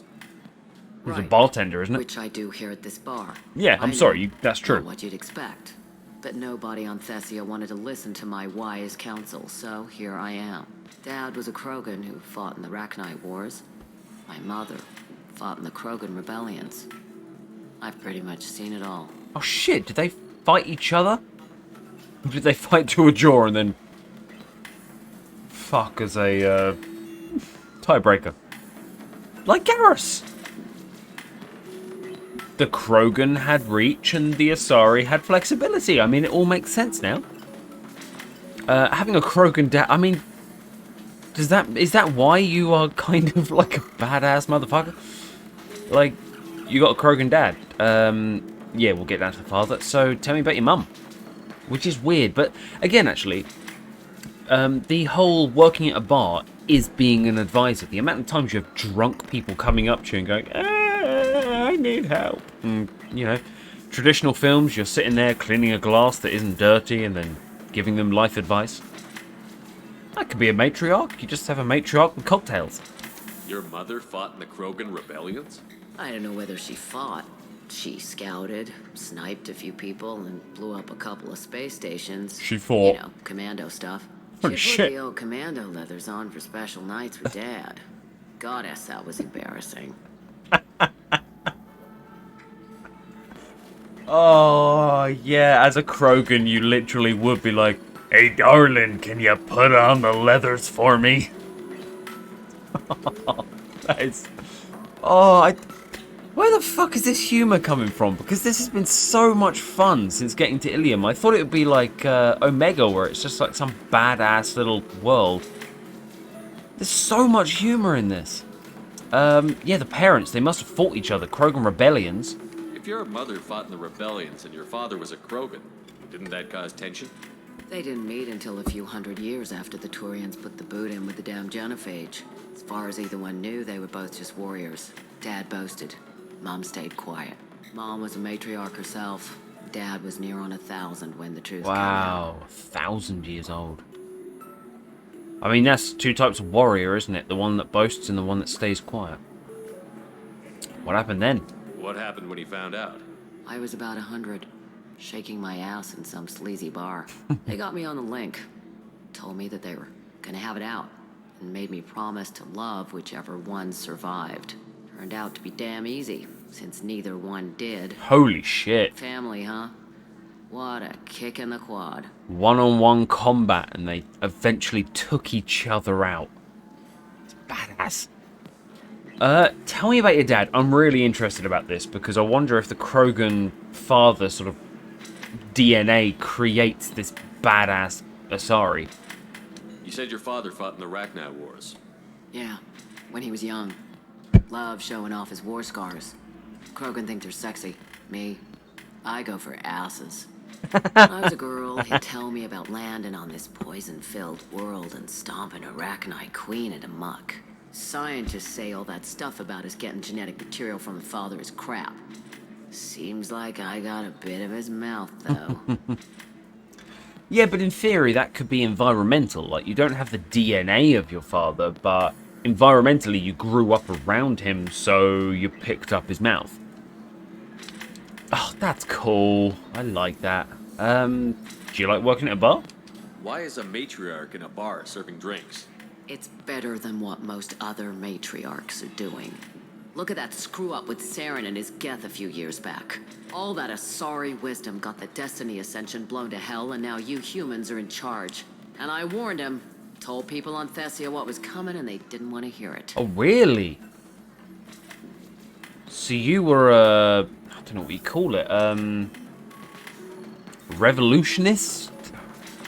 He's a bartender, isn't it? Which I do here at this bar. Yeah, I'm sorry, that's true. Not what you'd expect. But nobody on Thessia wanted to listen to my wise counsel, so here I am. Dad was a Krogan who fought in the Rachni Wars. My mother fought in the Krogan rebellions. I've pretty much seen it all. Oh shit, did they fight each other? Or did they fight to a draw and then fuck as a tiebreaker? Like Garrus! The Krogan had reach and the Asari had flexibility. I mean, it all makes sense now. Having a Krogan dad, I mean, is that why you are kind of like a badass motherfucker? Like, you got a Krogan dad. Yeah, we'll get down to the father. So, tell me about your mum. Which is weird, but again, actually, the whole working at a bar is being an advisor. The amount of times you have drunk people coming up to you and going, I need help. And, you know, traditional films, you're sitting there cleaning a glass that isn't dirty and then giving them life advice. That could be a matriarch. You just have a matriarch with cocktails. Your mother fought in the Krogan rebellions? I don't know whether she fought. She scouted, sniped a few people, and blew up a couple of space stations. She fought. You know, commando stuff. Holy She shit. put the old commando leathers on for special nights with Dad. Goddess, that was embarrassing. Oh, yeah, as a Krogan, you literally would be like, hey, darling, can you put on the leathers for me? That is... Oh, where the fuck is this humour coming from? Because this has been so much fun since getting to Ilium. I thought it would be like Omega, where it's just like some badass little world. There's so much humour in this. Yeah, the parents, they must have fought each other. Krogan rebellions. If If your mother fought in the rebellions and your father was a Krogan, didn't that cause tension? They didn't meet until a few hundred years after the Turians put the boot in with the damn genophage. As far as either one knew, they were both just warriors. Dad boasted. Mom stayed quiet. Mom was a matriarch herself. Dad was near on 1,000 when the truth came out. Wow, 1,000 years old. I mean, that's two types of warrior, isn't it? The one that boasts and the one that stays quiet. What happened then? What happened when he found out? I was about 100, shaking my ass in some sleazy bar. They got me on the link. Told me that they were gonna have it out, and made me promise to love whichever one survived. Turned out to be damn easy, since neither one did. Holy shit. Family, huh? What a kick in the quad. One-on-one combat, and they eventually took each other out. It's badass. Tell me about your dad. I'm really interested about this, because I wonder if the Krogan father sort of DNA creates this badass Asari. You said your father fought in the Rachni Wars. Yeah, when he was young. Love showing off his war scars. Krogan think they're sexy. Me, I go for asses. When I was a girl, he'd tell me about landing on this poison-filled world and stomping a Rachni queen into muck. Scientists say all that stuff about us getting genetic material from the father is crap. Seems like I got a bit of his mouth, though. Yeah, but in theory, that could be environmental. Like, you don't have the DNA of your father, but environmentally, you grew up around him, so you picked up his mouth. Oh, that's cool. I like that. Do you like working at a bar? Why is a matriarch in a bar serving drinks? It's better than what most other matriarchs are doing. Look at that screw-up with Saren and his Geth a few years back. All that Asari wisdom got the Destiny Ascension blown to hell, and now you humans are in charge. And I warned him, told people on Thessia what was coming, and they didn't want to hear it. Oh, really? So you were a... I don't know what you call it. Revolutionist?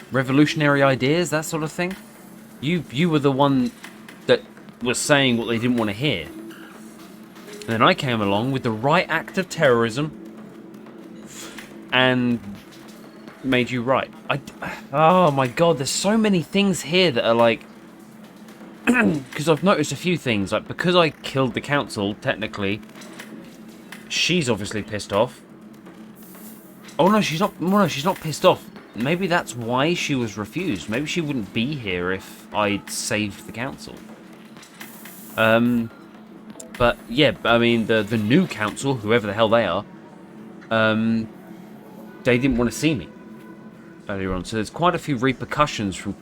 Revolutionary ideas, that sort of thing? You were the one that was saying what they didn't want to hear. And then I came along with the right act of terrorism and made you right. Oh my god, there's so many things here that are like... Because I've noticed a few things. Like, because I killed the council, technically, she's obviously pissed off. Oh no, she's not. No, she's not pissed off. Maybe that's why she was refused. Maybe she wouldn't be here if I'd saved the council. But yeah, I mean, the new council, whoever the hell they are, they didn't want to see me earlier on. So there's quite a few repercussions from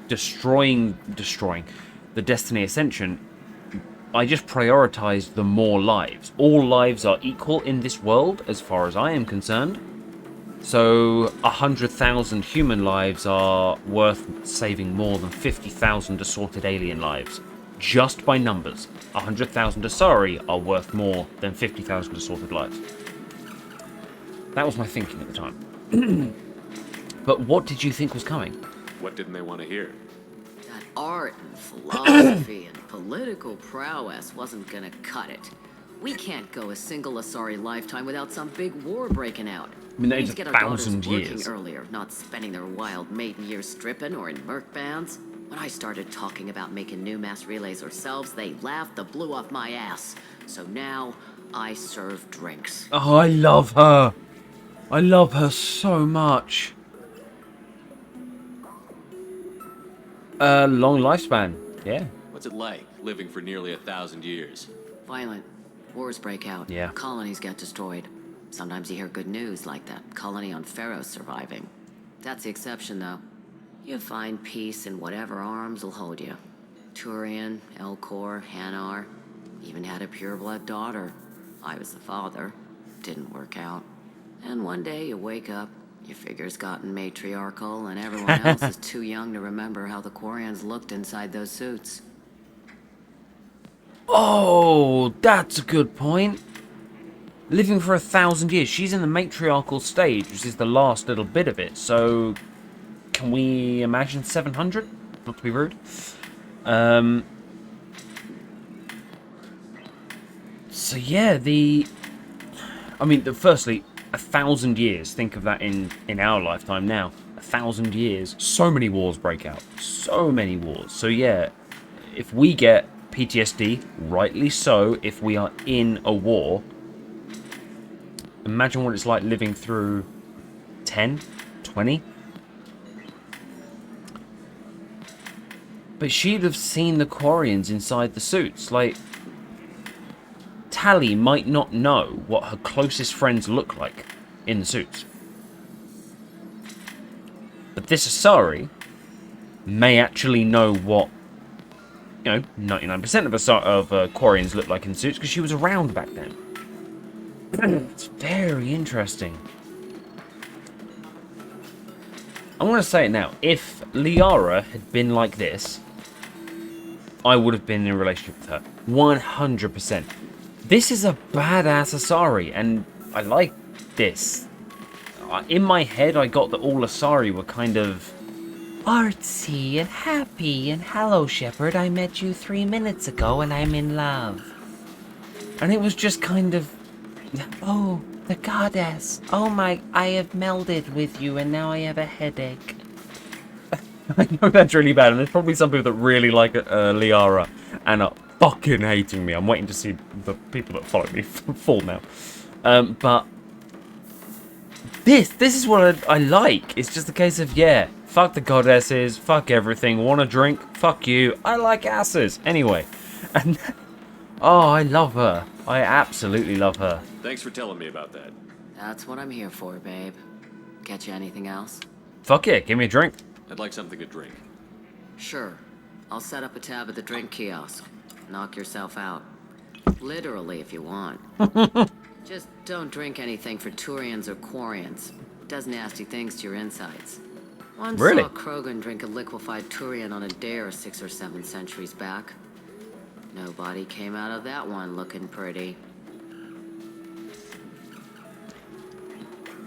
destroying the Destiny Ascension. I just prioritized the more lives. All lives are equal in this world, as far as I am concerned. So 100,000 human lives are worth saving more than 50,000 assorted alien lives. Just by numbers. 100,000 Asari are worth more than 50,000 assorted lives. That was my thinking at the time. But what did you think was coming? What didn't they want to hear? That art and philosophy and political prowess wasn't gonna cut it. We can't go a single Asari lifetime without some big war breaking out. I mean, that We is need to get our 1,000 daughters working years. earlier, not spending their wild maiden years stripping or in merc bands. When I started talking about making new mass relays ourselves, they laughed the blue off my ass. So now, I serve drinks. Oh, I love her. I love her so much. Long lifespan. Yeah. What's it like, living for nearly 1,000 years? Violent. Wars break out. Yeah. Colonies get destroyed. Sometimes you hear good news, like that colony on Pharaoh surviving. That's the exception, though. You find peace in whatever arms will hold you. Turian, Elcor, Hanar. Even had a pureblood daughter. I was the father. Didn't work out. And one day you wake up, your figure's gotten matriarchal, and everyone else is too young to remember how the Quarians looked inside those suits. Oh, that's a good point. Living for 1,000 years. She's in the matriarchal stage, which is the last little bit of it. So, can we imagine 700? Not to be rude. So yeah, I mean, firstly, 1,000 years. Think of that in our lifetime now. 1,000 years. So many wars break out. So many wars. So yeah, if we get PTSD, rightly so, if we are in a war, imagine what it's like living through 10, 20. But she'd have seen the Quarians inside the suits. Like, Tali might not know what her closest friends look like in the suits. But this Asari may actually know what, 99% of Quarians look like in suits because she was around back then. It's very interesting. I'm going to say it now. If Liara had been like this, I would have been in a relationship with her. 100%. This is a badass Asari, and I like this. In my head, I got that all Asari were kind of artsy and happy, and hello, Shepard, I met you 3 minutes ago, and I'm in love. And it was just kind of, oh, the goddess. Oh my, I have melded with you, and now I have a headache. I know that's really bad, and there's probably some people that really like Liara and are fucking hating me. I'm waiting to see the people that follow me fall now. But this is what I like. It's just a case of, yeah, fuck the goddesses, fuck everything. Want a drink? Fuck you. I like asses. Anyway. And oh, I love her. I absolutely love her. Thanks for telling me about that. That's what I'm here for, babe. Get you anything else? Fuck yeah, give me a drink. I'd like something to drink. Sure. I'll set up a tab at the drink kiosk. Knock yourself out. Literally, if you want. Just don't drink anything for Turians or Quarians. It does nasty things to your insides. Once Really? saw Krogan drink a liquefied Turian on a dare 6 or 7 centuries back. Nobody came out of that one looking pretty.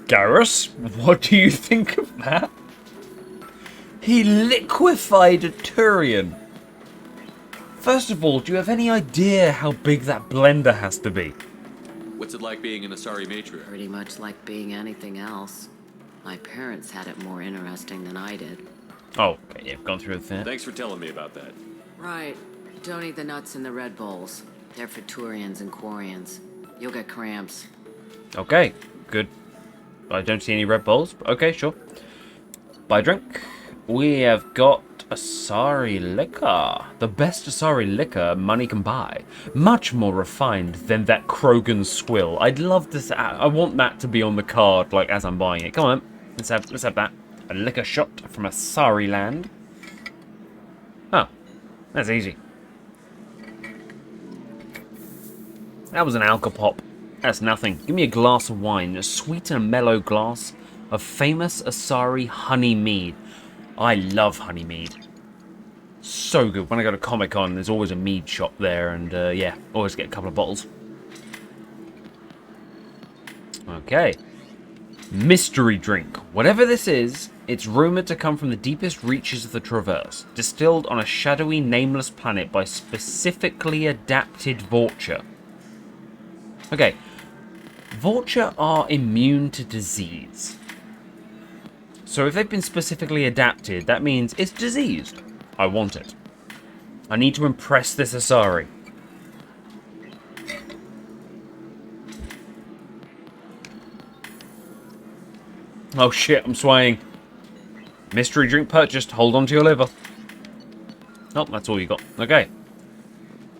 Garrus, what do you think of that? He liquefied a Turian. First of all, do you have any idea how big that blender has to be? What's it like being an Asari matriarch? Pretty much like being anything else. My parents had it more interesting than I did. Oh, okay, yeah, gone through the thing. Thanks for telling me about that. Right. Don't eat the nuts in the Red Bowls. They're for Turians and Quarians. You'll get cramps. Okay, good. I don't see any Red Bulls, but okay, sure. Buy a drink. We have got Asari liquor. The best Asari liquor money can buy. Much more refined than that Krogan swill. I'd love to. I want that to be on the card, like as I'm buying it. Come on, let's have that. A liquor shot from Asari land. Oh, that's easy. That was an alcopop. That's nothing. Give me a glass of wine, a sweet and mellow glass of famous Asari honey mead. I love honey mead. So good. When I go to Comic-Con, there's always a mead shop there, and yeah, always get a couple of bottles. Okay. Mystery drink. Whatever this is, it's rumoured to come from the deepest reaches of the Traverse, distilled on a shadowy, nameless planet by specifically adapted Vorcha. Okay. Vorcha are immune to disease. So if they've been specifically adapted, that means it's diseased. I want it. I need to impress this Asari. Oh shit, I'm swaying. Mystery drink purchased. Hold on to your liver. Oh, that's all you got. Okay.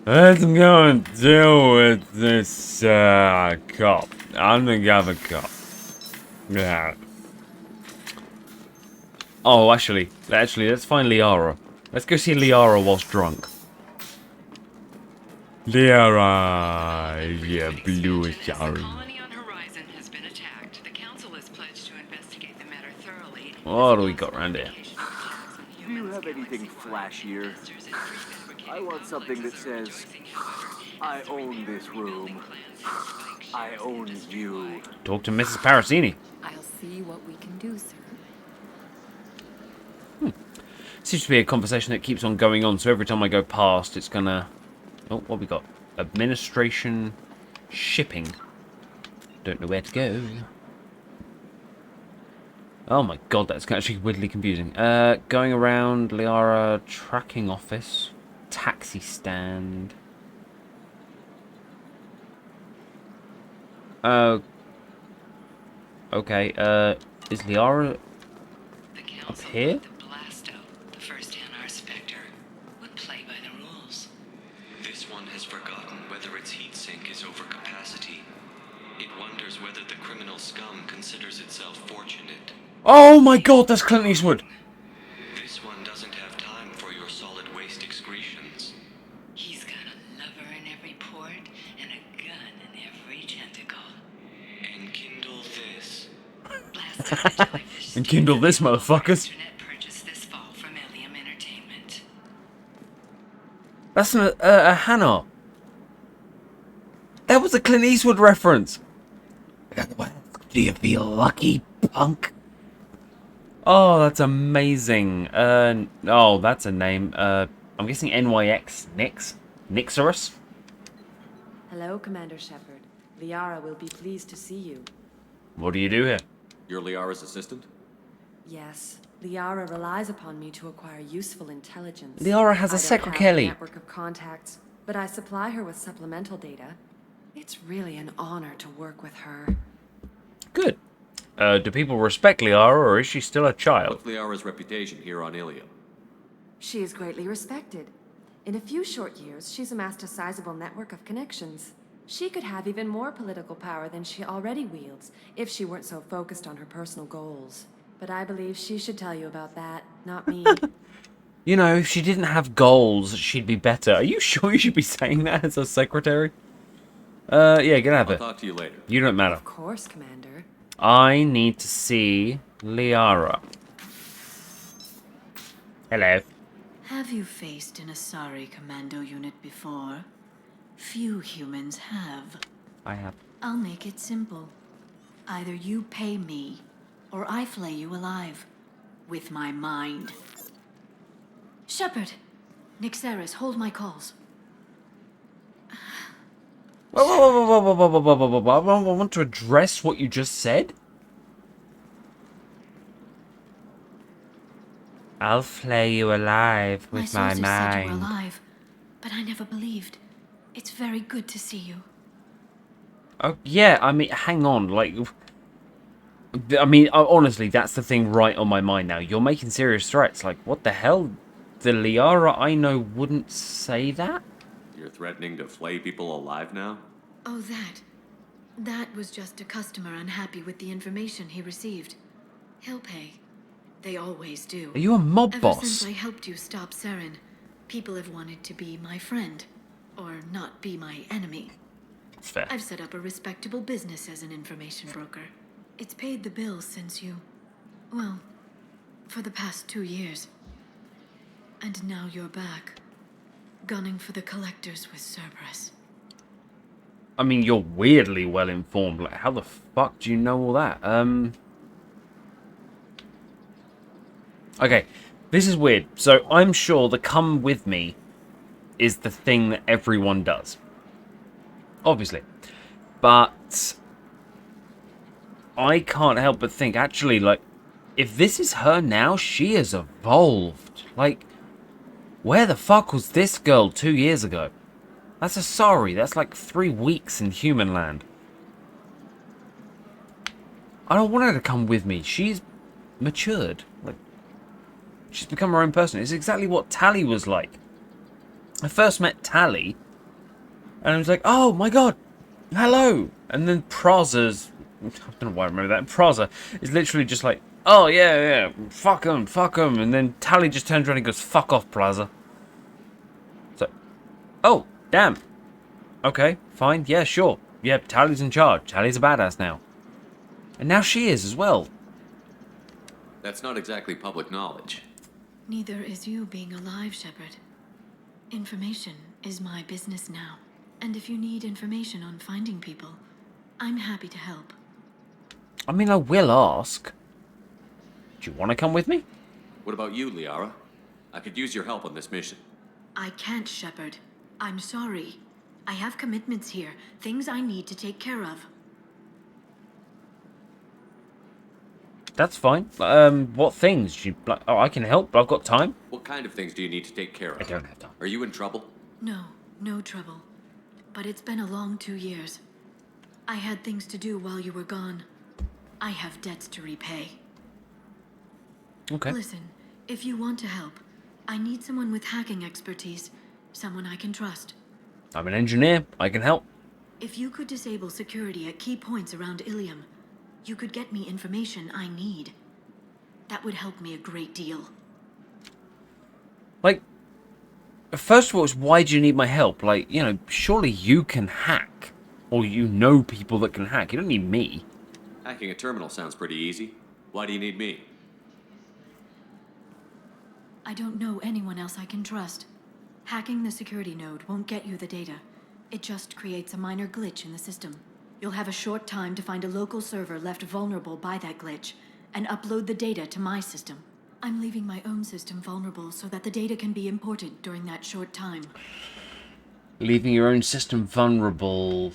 Let's go and deal with this cup. I'm gonna have a cup. Yeah. Oh, actually, let's find Liara. Let's go see Liara whilst drunk. Liara, yeah, blue sorry. What do we got around here? Do you have anything flashier? I want something that says, I own this room. I own you. Talk to Mrs. Parasini. I'll see what we can do, sir. Seems to be a conversation that keeps on going on, so every time I go past, it's gonna... Oh, what we got? Administration... Shipping. Don't know where to go. Oh my god, that's actually weirdly confusing. Going around Liara tracking office, taxi stand. Okay, is Liara up here? The first NR Spectre, would play by the rules. This one has forgotten whether its heat sink is over capacity. It wonders whether the criminal scum considers itself fortunate. Oh my god, that's Clint Eastwood! This one doesn't have time for your solid waste excretions. He's got a lover in every port and a gun in every tentacle. Enkindle this. Enkindle this, motherfuckers! Purchased this fall from Ilium Entertainment. That's a Hannah. That was a Clint Eastwood reference. Do you feel lucky, punk? Oh, that's amazing. Oh, that's a name. I'm guessing NYX Nix? Nixorus? Hello, Commander Shepard. Liara will be pleased to see you. What do you do here? You're Liara's assistant? Yes, Liara relies upon me to acquire useful intelligence. Liara has a secretary. Network of contacts, but I supply her with supplemental data. It's really an honor to work with her. Good. Do people respect Liara, or is she still a child? What's Liara's reputation here on Ilium? She is greatly respected. In a few short years, she's amassed a sizable network of connections. She could have even more political power than she already wields, if she weren't so focused on her personal goals. But I believe she should tell you about that, not me. You know, if she didn't have goals, she'd be better. Are you sure you should be saying that as a secretary? Yeah, get out of it. I'll talk to you later. You don't matter. Of course, Commander. I need to see Liara. Hello. Have you faced an Asari commando unit before? Few humans have. I have. I'll make it simple. Either you pay me, or I flay you alive. With my mind. Shepard! Nixeris, hold my calls. Whoa. I want to address what you just said. I'll flay you alive with my sources said you were mind. alive, but I never believed. It's very good to see you. Oh, yeah, I mean, hang on, like... I mean, honestly, that's the thing right on my mind now. You're making serious threats. Like, what the hell? The Liara I know wouldn't say that? You're threatening to flay people alive now? Oh, that. That was just a customer unhappy with the information he received. He'll pay. They always do. Are you a mob Ever boss? since I helped you stop Saren, people have wanted to be my friend. Or not be my enemy. That's fair. I've set up a respectable business as an information broker. It's paid the bills since you... well, for the past 2 years. And now you're back. Gunning for the collectors with Cerberus. I mean, you're weirdly well informed. Like, how the fuck do you know all that? Okay, this is weird. So I'm sure the come with me is the thing that everyone does. Obviously. But I can't help but think, actually, like, if this is her now, she has evolved. Like, where the fuck was this girl 2 years ago? That's a sorry. That's like 3 weeks in human land. I don't want her to come with me. She's matured. Like, she's become her own person. It's exactly what Tally was like. I first met Tally, and I was like, oh my god, hello. And then Praza's, I don't know why I remember that. Praza is literally just like, oh yeah, fuck him. And then Tally just turns around and goes, fuck off, Plaza. So, oh, damn. Okay, fine, yeah, sure. Yeah, Tally's in charge. Tally's a badass now. And now she is as well. That's not exactly public knowledge. Neither is you being alive, Shepard. Information is my business now. And if you need information on finding people, I'm happy to help. I mean, I will ask. Do you want to come with me? What about you, Liara? I could use your help on this mission. I can't, Shepard. I'm sorry. I have commitments here, things I need to take care of. That's fine. What things? Like, oh, I can help, but I've got time. What kind of things do you need to take care of? I don't have time. Are you in trouble? No, no trouble. But it's been a long 2 years. I had things to do while you were gone. I have debts to repay. Okay. Listen, if you want to help, I need someone with hacking expertise. Someone I can trust. I'm an engineer. I can help. If you could disable security at key points around Ilium, you could get me information I need. That would help me a great deal. Like, first of all, it's why do you need my help? Like, you know, surely you can hack. Or you know people that can hack. You don't need me. Hacking a terminal sounds pretty easy. Why do you need me? I don't know anyone else I can trust. Hacking the security node won't get you the data. It just creates a minor glitch in the system. You'll have a short time to find a local server left vulnerable by that glitch, and upload the data to my system. I'm leaving my own system vulnerable so that the data can be imported during that short time. Leaving your own system vulnerable.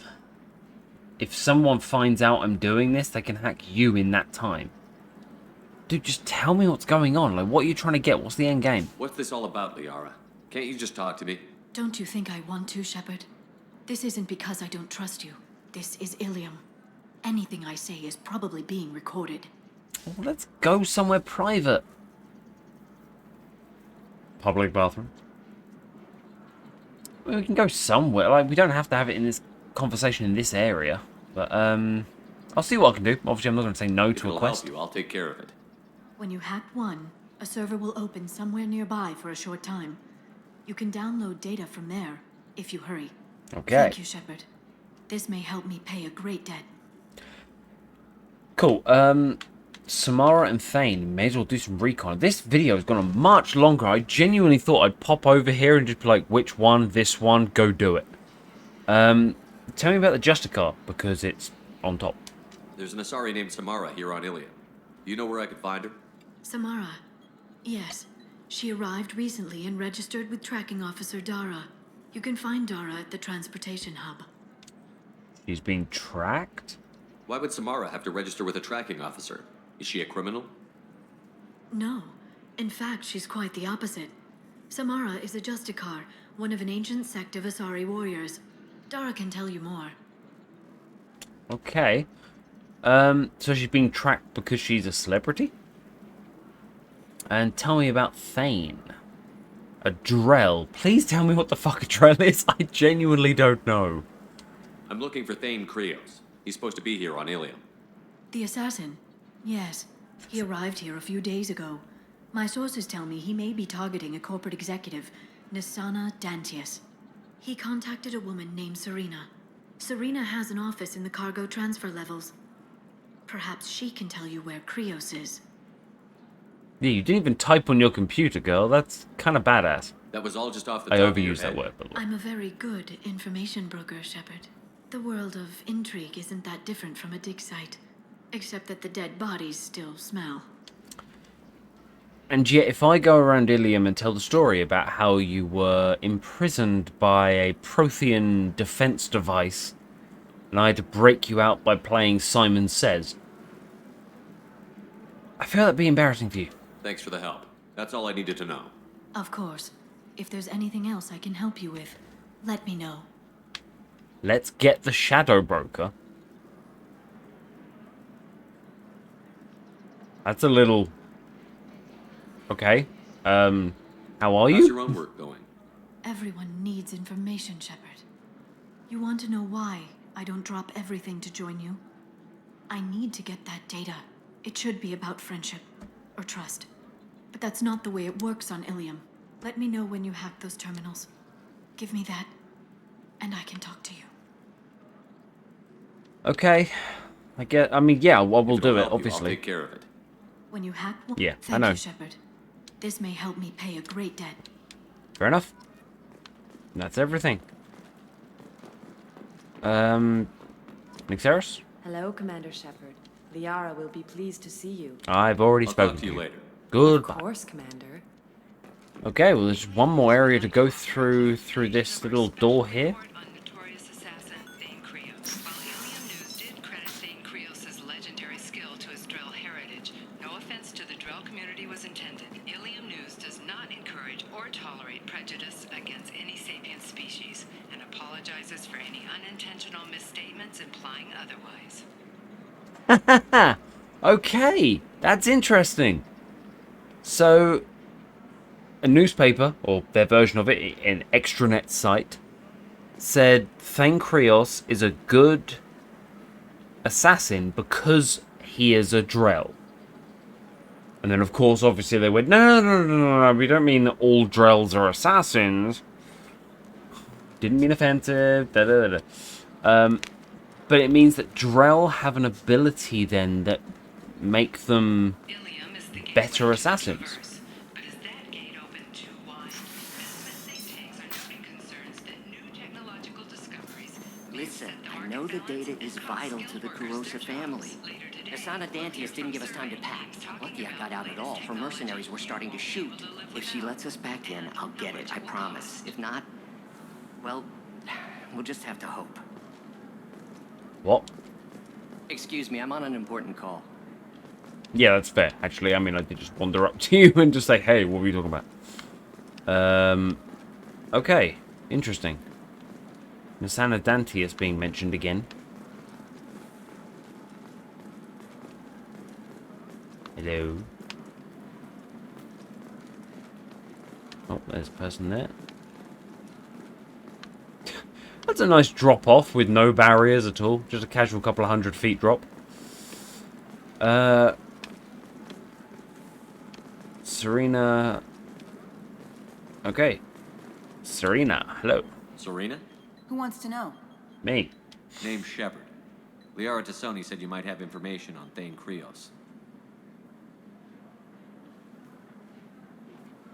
If someone finds out I'm doing this, they can hack you in that time. Dude, just tell me what's going on. Like, what are you trying to get? What's the end game? What's this all about, Liara? Can't you just talk to me? Don't you think I want to, Shepard? This isn't because I don't trust you. This is Ilium. Anything I say is probably being recorded. Well, let's go somewhere private. Public bathroom. Well, we can go somewhere. Like, we don't have to have it in this conversation in this area. But, I'll see what I can do. Obviously, I'm not going to say no to a quest. Help you. I'll take care of it. When you hack one, a server will open somewhere nearby for a short time. You can download data from there, if you hurry. Okay. Thank you, Shepard. This may help me pay a great debt. Cool. Samara and Thane, may as well do some recon. This video has gone on much longer. I genuinely thought I'd pop over here and just be like, which one, this one, go do it. Tell me about the Justicar, because it's on top. There's an Asari named Samara here on Ilium. Do you know where I could find her? Samara. Yes. She arrived recently and registered with Tracking Officer Dara. You can find Dara at the transportation hub. She's being tracked? Why would Samara have to register with a tracking officer? Is she a criminal? No. In fact, she's quite the opposite. Samara is a Justicar, one of an ancient sect of Asari warriors. Dara can tell you more. Okay. So she's being tracked because she's a celebrity? And tell me about Thane. A Drell. Please tell me what the fuck a Drell is. I genuinely don't know. I'm looking for Thane Krios. He's supposed to be here on Ilium. The assassin? Yes. He arrived here a few days ago. My sources tell me he may be targeting a corporate executive, Nisana Dantius. He contacted a woman named Serena. Serena has an office in the cargo transfer levels. Perhaps she can tell you where Krios is. Yeah, you didn't even type on your computer, girl. That's kind of badass. That was all just off the I top of your overused that head. word, but I'm a very good information broker, Shepard. The world of intrigue isn't that different from a dig site, except that the dead bodies still smell. And yet, if I go around Ilium and tell the story about how you were imprisoned by a Prothean defense device, and I had to break you out by playing Simon Says, I feel that'd be embarrassing for you. Thanks for the help. That's all I needed to know. Of course. If there's anything else I can help you with, let me know. Let's get the Shadow Broker. That's a little... Okay. How are you? How's your own work going? Everyone needs information, Shepard. You want to know why I don't drop everything to join you? I need to get that data. It should be about friendship or trust. But that's not the way it works on Ilium. Let me know when you hack those terminals. Give me that, and I can talk to you. Okay. I mean, yeah, I will do it, I'll obviously. take care of it. When you hack one, Yeah, thank I know. you, Shepard. This may help me pay a great debt. Fair enough. That's everything. Nixeris? Hello, Commander Shepard. Liara will be pleased to see you. I've already I'll spoken talk to you later. Goodbye. Of course, Commander. Okay, well, there's one more area to go through this little door here. Notorious assassin Thane Krios. While Ilium News did credit Thane Krios' legendary skill to his Drell heritage, for any unintentional misstatements implying otherwise. Okay, that's interesting. So, a newspaper, or their version of it, an extranet site, said Thane Krios is a good assassin because he is a Drell. And then, of course, obviously they went, no, we don't mean that all Drells are assassins. Didn't mean offensive, But it means that Drell have an ability then that make them better assassins. Listen, I know the data is vital to the Kurosa family. Asana Dantius didn't give us time to pack. Lucky I got out at all, for mercenaries were starting to shoot. If she lets us back in, I'll get it, I promise. If not, well, we'll just have to hope. What? Excuse me, I'm on an important call. Yeah, that's fair, actually. I mean, I did just wander up to you and just say, hey, what were you talking about? Okay, interesting. Asana Dantius being mentioned again. Hello. Oh, there's a person there. That's a nice drop off with no barriers at all. Just a casual couple of 100 feet drop. Serena. Okay. Serena, hello. Serena? Who wants to know? Me. Name's Shepard. Liara Tassoni said you might have information on Thane Krios.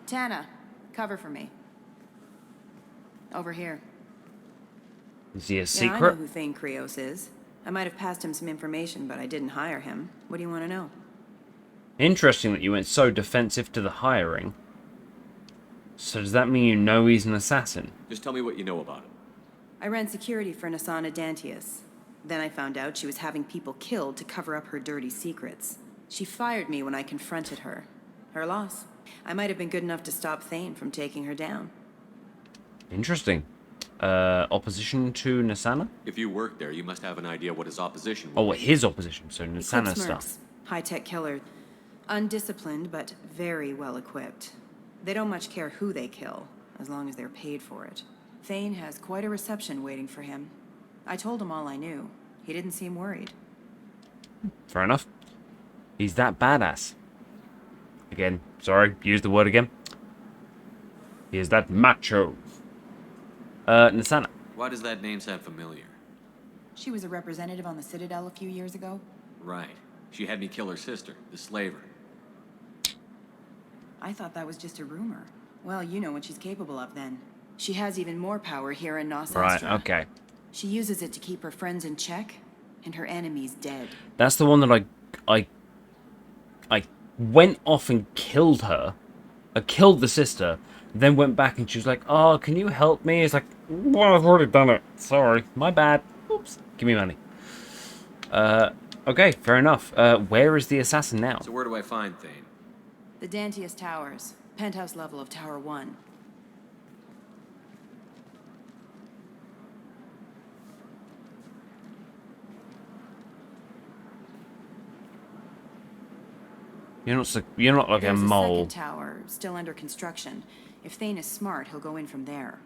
Gianna, cover for me. Over here. Is he a Yeah, I secret? know who Thane Krios is. I might have passed him some information, but I didn't hire him. What do you want to know? Interesting that you went so defensive to the hiring. So does that mean you know he's an assassin? Just tell me what you know about him. I ran security for Asana Dantius. Then I found out she was having people killed to cover up her dirty secrets. She fired me when I confronted her. Her loss. I might have been good enough to stop Thane from taking her down. Interesting. Opposition to Nasana? If you work there, you must have an idea what his opposition Oh, was. what his opposition, so Nasana Eclipse stuff. mercs. High-tech killer. Undisciplined, but very well equipped. They don't much care who they kill, as long as they're paid for it. Thane has quite a reception waiting for him. I told him all I knew. He didn't seem worried. Fair enough. He's that badass. Again, sorry, use the word again. He is that macho. Nasana. Why does that name sound familiar? She was a representative on the Citadel a few years ago. Right. She had me kill her sister, the slaver. I thought that was just a rumor. Well, you know what she's capable of then. She has even more power here in Nos Astra. Right, okay. She uses it to keep her friends in check, and her enemies dead. That's the one that I went off and killed her. I killed the sister, then went back and she was like, oh, can you help me? It's like, well, I've already done it. Sorry, my bad. Oops, give me money. Okay, fair enough. Where is the assassin now? So where do I find Thane? The Dantius Towers, penthouse level of Tower 1. You're not like There's a mole. Second tower, still under construction. If Thane is smart, he'll go in from there.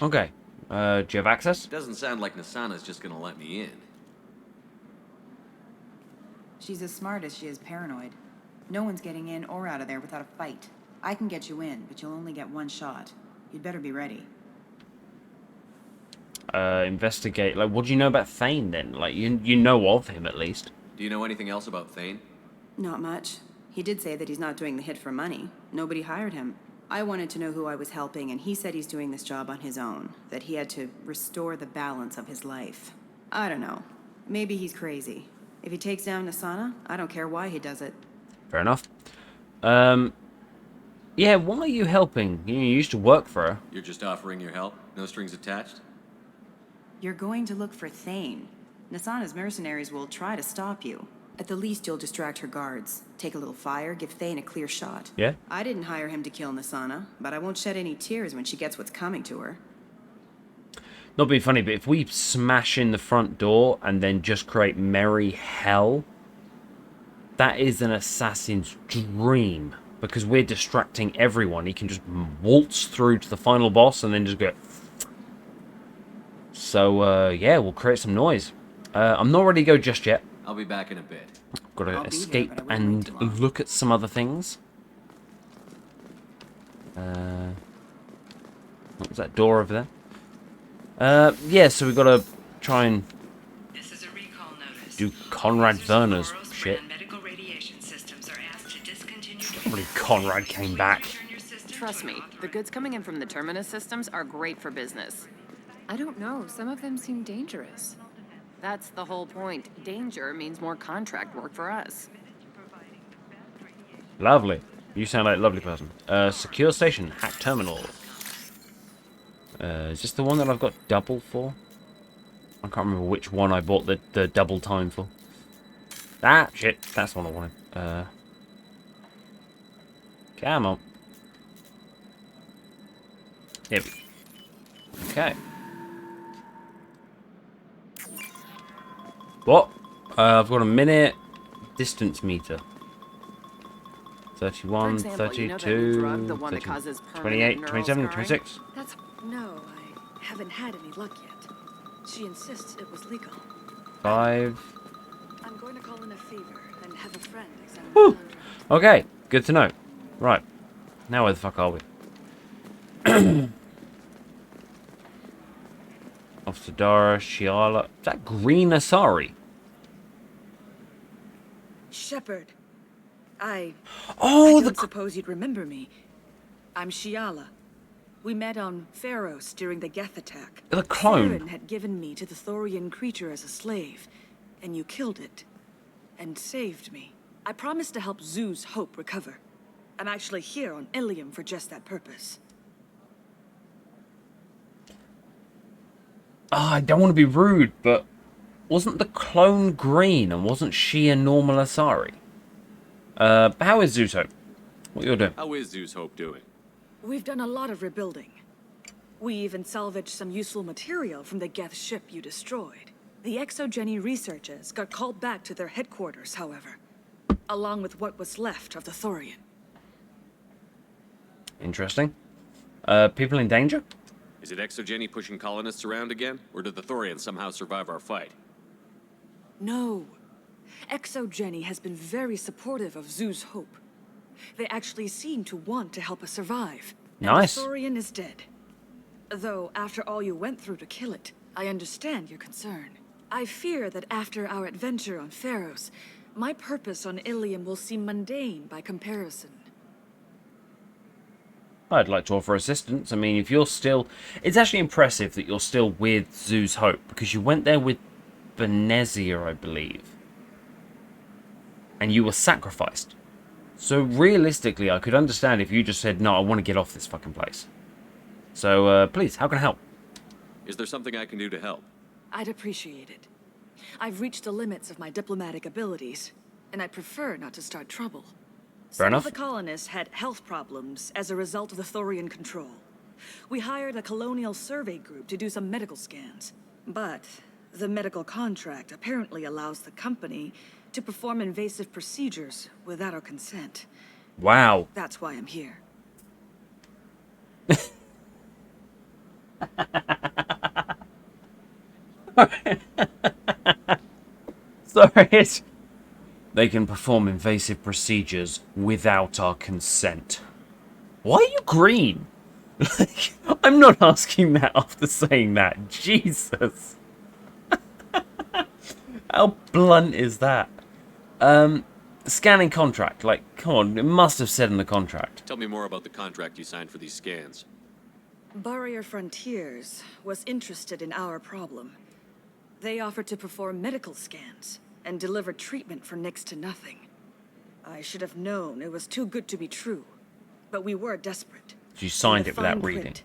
Okay. Do you have access? Doesn't sound like Nasana's just gonna let me in. She's as smart as she is paranoid. No one's getting in or out of there without a fight. I can get you in, but you'll only get one shot. You'd better be ready. Investigate. Like, what do you know about Thane then? Like, you know of him at least. Do you know anything else about Thane? Not much. He did say that he's not doing the hit for money. Nobody hired him. I wanted to know who I was helping, and he said he's doing this job on his own. That he had to restore the balance of his life. I don't know. Maybe he's crazy. If he takes down Nasana, I don't care why he does it. Fair enough. Yeah, why are you helping? You used to work for her. You're just offering your help? No strings attached? You're going to look for Thane. Nasana's mercenaries will try to stop you. At the least, you'll distract her guards. Take a little fire, give Thane a clear shot. Yeah? I didn't hire him to kill Nasana, but I won't shed any tears when she gets what's coming to her. Not being funny, but if we smash in the front door and then just create merry hell, that is an assassin's dream. Because we're distracting everyone. He can just waltz through to the final boss and then just go... So, yeah, we'll create some noise. I'm not ready to go just yet. I'll be back in a bit. Got to escape and look at some other things. What was that door over there? Yeah, so we've got to try and do Conrad Verner's shit. I believe Conrad came back. Trust me, the goods coming in from the Terminus systems are great for business. I don't know. Some of them seem dangerous. That's the whole point. Danger means more contract work for us. Lovely. You sound like a lovely person. Secure station, hack terminal. Is this the one that I've got double for? I can't remember which one I bought the double time for. Ah, shit. That's the one I wanted. Come on. Here we go. Okay. What? I've got a minute distance meter. 31, example, 32, you know that new drug, the one that 30, causes 28, permanent 27, neural 26. That's... No, I haven't had any luck yet. She insists it was legal. 5. I'm going to call in a favor and have a friend examine Whew. Okay, good to know. Right. Now where the fuck are we? Officer Dara, Shiala. Is that Green Asari? Shepard. I Oh, don't suppose you'd remember me. I'm Shiala. We met on Pharos during the Geth attack. The clone. Saren had given me to the Thorian creature as a slave, and you killed it. And saved me. I promised to help Zeus Hope recover. I'm actually here on Ilium for just that purpose. I don't want to be rude, but wasn't the clone green and wasn't she a normal Asari? How is Zeus Hope? What you doing? How is Zeus Hope doing? We've done a lot of rebuilding. We even salvaged some useful material from the Geth ship you destroyed. The Exogeny researchers got called back to their headquarters, however, along with what was left of the Thorian. Interesting. People in danger? Is it Exogeny pushing colonists around again? Or did the Thorians somehow survive our fight? No. Exogeny has been very supportive of Zeus Hope. They actually seem to want to help us survive. Nice. And the Thorian is dead. Though, after all you went through to kill it, I understand your concern. I fear that after our adventure on Pharos, my purpose on Ilium will seem mundane by comparison. I'd like to offer assistance. I mean, if you're still... It's actually impressive that you're still with Zeus Hope, because you went there with Benezia, I believe. And you were sacrificed. So realistically, I could understand if you just said, no, I want to get off this fucking place. So, please, how can I help? Is there something I can do to help? I'd appreciate it. I've reached the limits of my diplomatic abilities, and I prefer not to start trouble. Fair enough. Some of the colonists had health problems as a result of the Thorian control. We hired a colonial survey group to do some medical scans. But the medical contract apparently allows the company to perform invasive procedures without our consent. Wow. That's why I'm here. Sorry. They can perform invasive procedures without our consent. Why are you green? I'm not asking that after saying that. Jesus. How blunt is that? Scanning contract. Like, come on, it must have said in the contract. Tell me more about the contract you signed for these scans. Barrier Frontiers was interested in our problem. They offered to perform medical scans and deliver treatment for next to nothing. I should have known it was too good to be true, but we were desperate. You signed In it the without fine reading. print,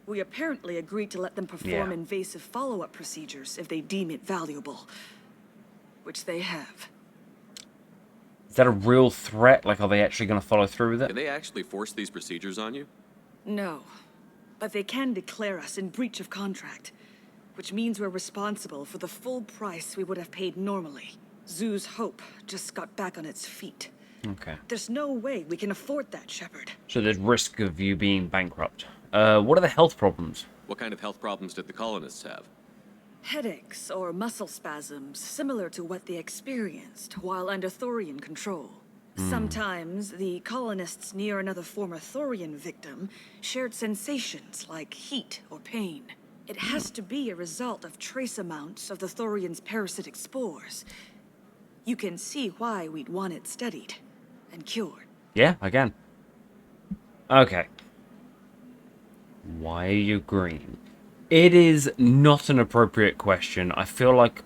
we apparently agreed to let them perform Yeah. invasive follow-up procedures if they deem it valuable, which they have. Is that a real threat? Like, are they actually going to follow through with it? Can they actually force these procedures on you? No, but they can declare us in breach of contract. which means we're responsible for the full price we would have paid normally. Zoo's Hope just got back on its feet. Okay. There's no way we can afford that, Shepard. So there's risk of you being bankrupt. What are the health problems? What kind of health problems did the colonists have? Headaches or muscle spasms, similar to what they experienced while under Thorian control. Sometimes, the colonists near another former Thorian victim shared sensations like heat or pain. It has to be a result of trace amounts of the Thorian's parasitic spores. You can see why we'd want it studied and cured. Yeah, I can. Okay. Why are you green? It is not an appropriate question. I feel like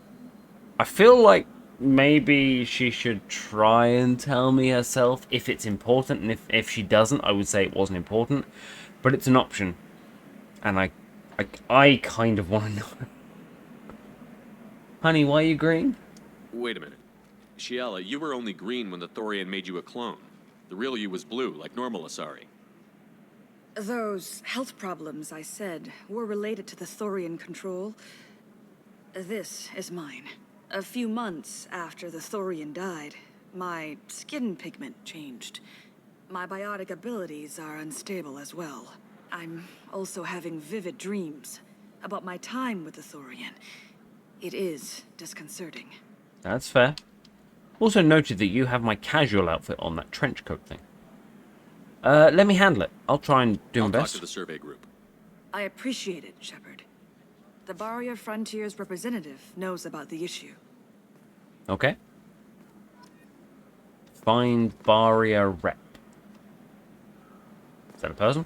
maybe she should try and tell me herself if it's important, and if she doesn't, I would say it wasn't important. But it's an option. And I kind of want to know. Honey, why are you green? Wait a minute. Shiala, you were only green when the Thorian made you a clone. The real you was blue, like normal Asari. Those health problems I said were related to the Thorian control. This is mine. A few months after the Thorian died, my skin pigment changed. My biotic abilities are unstable as well. I'm also having vivid dreams about my time with the Thorian. It is disconcerting. That's fair. Also noted that you have my casual outfit on, that trench coat thing. Let me handle it. I'll try and do my best. I'll talk to the survey group. I appreciate it, Shepard. The Barrier Frontiers representative knows about the issue. Okay. Find Barrier rep. Is that a person?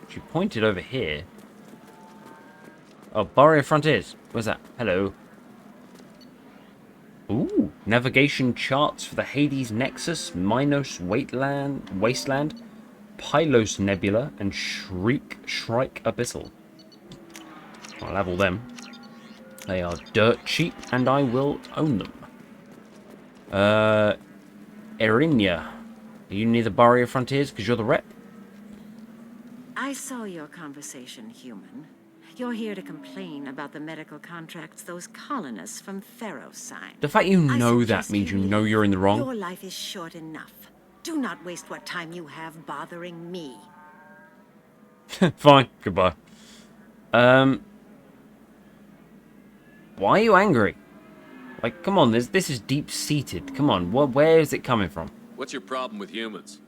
She pointed over here. Oh, Barrier Frontiers. Where's that? Hello. Ooh, navigation charts for the Hades Nexus, Minos Wasteland, Pylos Nebula, and Shrike Abyssal. I'll have all them. They are dirt cheap, and I will own them. Erinia. Are you near the Barrier Frontiers because you're the rep? I saw your conversation, human. You're here to complain about the medical contracts those colonists from Theros signed. The fact you know that means you know you're in the wrong. Your life is short enough. Do not waste what time you have bothering me. Fine, goodbye. Why are you angry? Like, come on, this is deep-seated. Come on, where is it coming from? What's your problem with humans?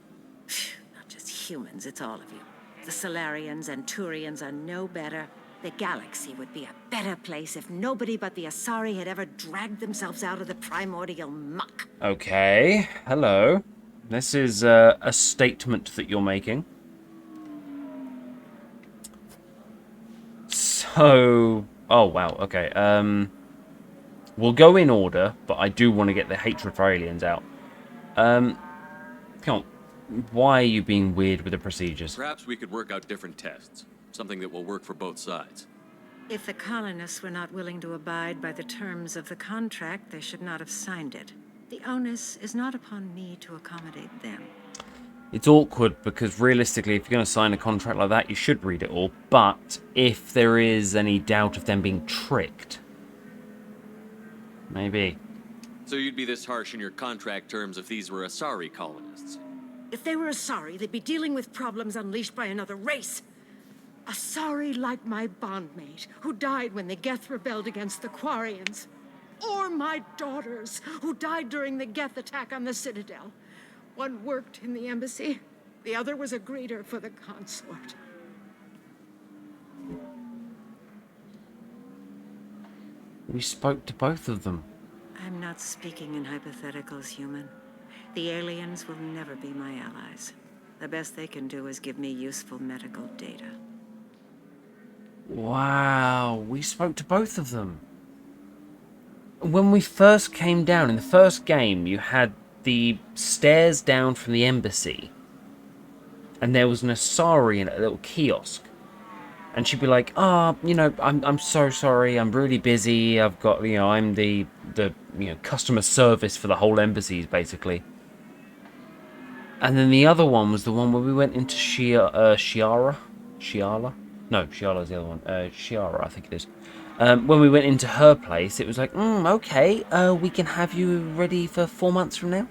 Not just humans, it's all of you. The Solarians and Turians are no better. The galaxy would be a better place if nobody but the Asari had ever dragged themselves out of the primordial muck. Okay, hello. This is a statement that you're making. So... Oh, wow, okay. We'll go in order, but I do want to get the hatred for aliens out. Come on. Why are you being weird with the procedures? Perhaps we could work out different tests. Something that will work for both sides. If the colonists were not willing to abide by the terms of the contract, they should not have signed it. The onus is not upon me to accommodate them. It's awkward because realistically, if you're going to sign a contract like that, you should read it all. But if there is any doubt of them being tricked, maybe. So you'd be this harsh in your contract terms if these were Asari colonists? If they were Asari, they'd be dealing with problems unleashed by another race. Asari like my bondmate, who died when the Geth rebelled against the Quarians. Or my daughters, who died during the Geth attack on the Citadel. One worked in the embassy, the other was a greeter for the consort. We spoke to both of them. I'm not speaking in hypotheticals, human. The aliens will never be my allies. The best they can do is give me useful medical data. Wow, we spoke to both of them. When we first came down, in the first game, you had the stairs down from the embassy. And there was an Asari in a little kiosk. And she'd be like, I'm so sorry, I'm really busy, I've got, I'm the customer service for the whole embassies, basically. And then the other one was the one where we went into Shiala? No, Shiala's the other one. Shiara, I think it is. When we went into her place, it was like, okay, we can have you ready for 4 months from now.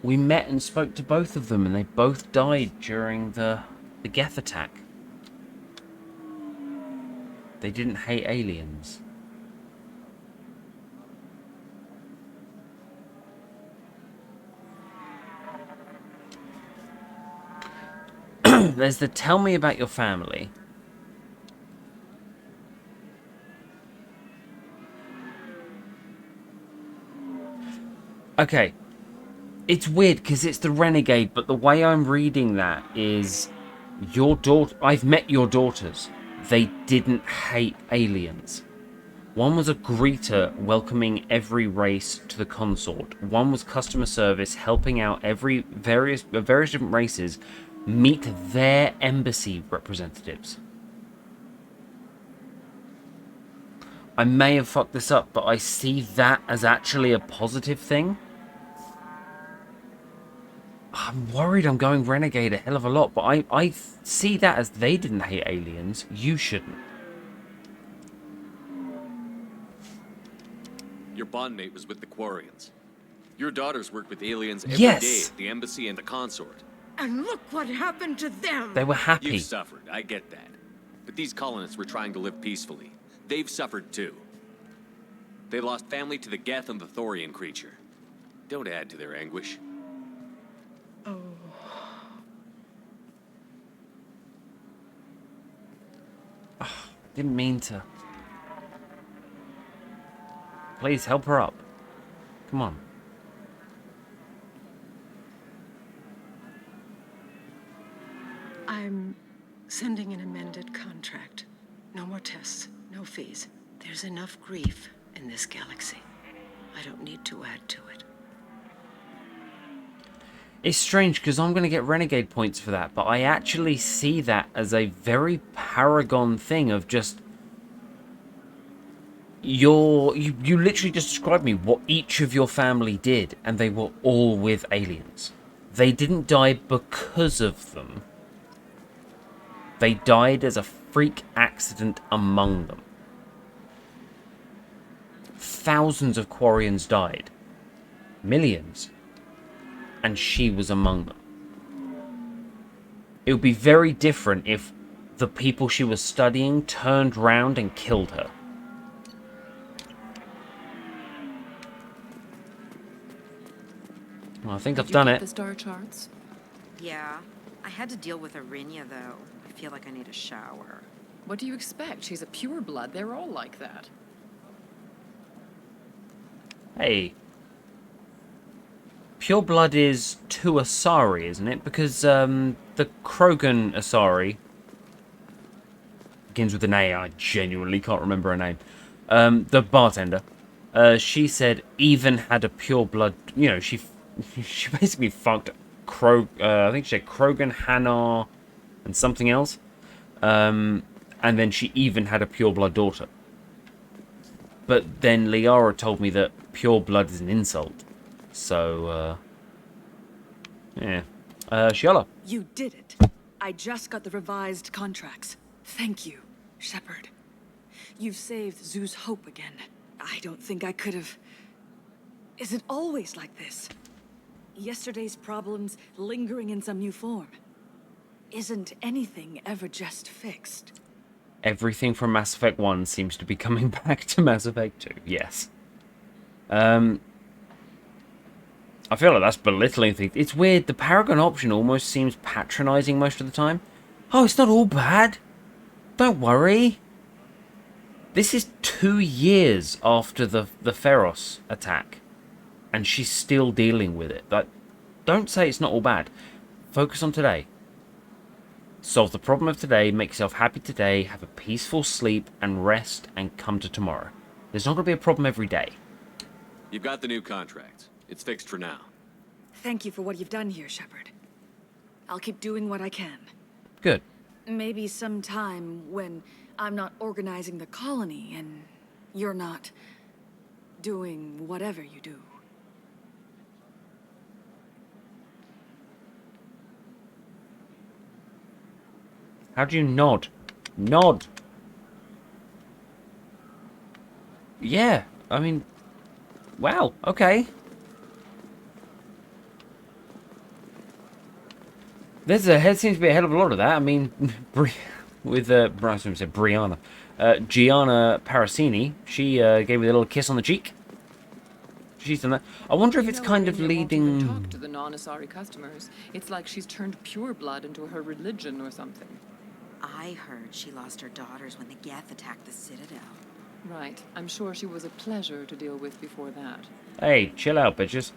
We met and spoke to both of them, and they both died during the Geth attack. They didn't hate aliens. There's the tell me about your family. Okay. It's weird because it's the renegade, but the way I'm reading that is your daughter. I've met your daughters. They didn't hate aliens. One was a greeter welcoming every race to the consort. One was customer service helping out various different races meet their embassy representatives. I may have fucked this up, but I see that as actually a positive thing. I'm worried I'm going renegade a hell of a lot, but I see that as they didn't hate aliens. You shouldn't. Your bondmate was with the Quarians. Your daughters worked with aliens every day at the embassy and the consort. And look what happened to them! They were happy. You suffered, I get that. But these colonists were trying to live peacefully. They've suffered too. They lost family to the Geth and the Thorian creature. Don't add to their anguish. Oh. Didn't mean to. Please help her up. Come on. I'm sending an amended contract. No more tests, no fees. There's enough grief in this galaxy. I don't need to add to it. It's strange because I'm going to get renegade points for that, but I actually see that as a very paragon thing of just you literally just described me what each of your family did, and they were all with aliens. They didn't die because of them. They died as a freak accident among them. Thousands of Quarians died. Millions. And she was among them. It would be very different if the people she was studying turned round and killed her. Well, I think I've done it. The star charts? Yeah. I had to deal with Arinia, though. I feel like I need a shower. What do you expect? She's a pureblood. They're all like that. Hey. Pureblood is to Asari, isn't it? Because the Krogan Asari begins with an A. I genuinely can't remember her name. The bartender. She said even had a pureblood. You know, she basically fucked I think she said Krogan, Hanar, and something else. And then she even had a pureblood daughter. But then Liara told me that pureblood is an insult. So, yeah. Shiala. You did it. I just got the revised contracts. Thank you, Shepard. You've saved Zoo's hope again. I don't think I could have... Is it always like this? Yesterday's problems lingering in some new form. Isn't anything ever just fixed? Everything from Mass Effect 1 seems to be coming back to Mass Effect 2, yes. I feel like that's belittling things. It's weird, the Paragon option almost seems patronizing most of the time. Oh, it's not all bad. Don't worry. This is 2 years after the Feros attack. And she's still dealing with it. But don't say it's not all bad. Focus on today. Solve the problem of today, make yourself happy today, have a peaceful sleep and rest, and come to tomorrow. There's not going to be a problem every day. You've got the new contract. It's fixed for now. Thank you for what you've done here, Shepard. I'll keep doing what I can. Good. Maybe sometime when I'm not organizing the colony and you're not doing whatever you do. How do you nod? Nod! Yeah, I mean... Wow, okay. There seems to be a hell of a lot of that. I mean, with, I was going to say Brianna. Gianna Parasini, she gave me a little kiss on the cheek. She's done that. I wonder if it's kind of leading... Won't even talk to the non-Asari customers. It's like she's turned pure blood into her religion or something. I heard she lost her daughters when the Geth attacked the Citadel. Right. I'm sure she was a pleasure to deal with before that. Hey, chill out, bitches.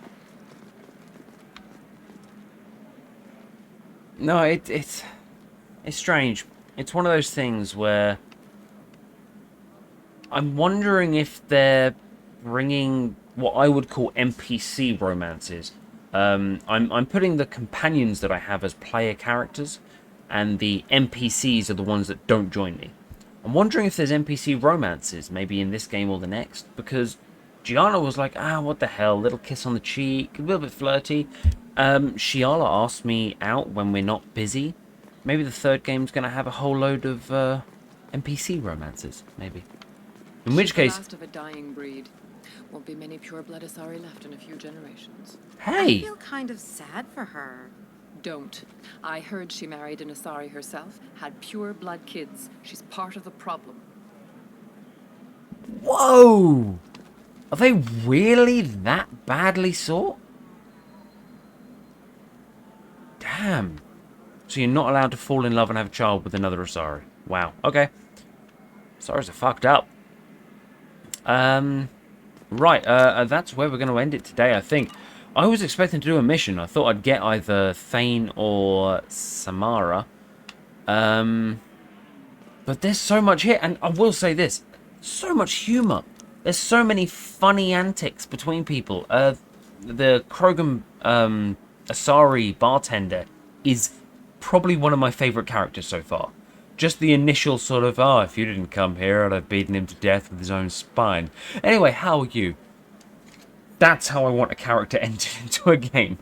No, it's strange. It's one of those things where I'm wondering if they're bringing what I would call NPC romances. I'm putting the companions that I have as player characters, and the NPCs are the ones that don't join me. I'm wondering if there's NPC romances, maybe in this game or the next, because Gianna was like, what the hell, little kiss on the cheek, a little bit flirty. Shiala asked me out when we're not busy. Maybe the third game's going to have a whole load of NPC romances, maybe. In which case... the last of a dying breed. Won't be many pure-blood Asari left in a few generations. Hey! I feel kind of sad for her. Don't. I heard she married an Asari herself, had pure-blood kids. She's part of the problem. Whoa! Are they really that badly sought? Damn. So you're not allowed to fall in love and have a child with another Asari. Wow. Okay. Asaris are fucked up. Right, that's where we're going to end it today, I think. I was expecting to do a mission. I thought I'd get either Thane or Samara. But there's so much here, and I will say this. So much humour. There's so many funny antics between people. The Krogan Asari bartender is probably one of my favourite characters so far. Just the initial sort of, if you didn't come here, I'd have beaten him to death with his own spine. Anyway, how are you? That's how I want a character entered into a game.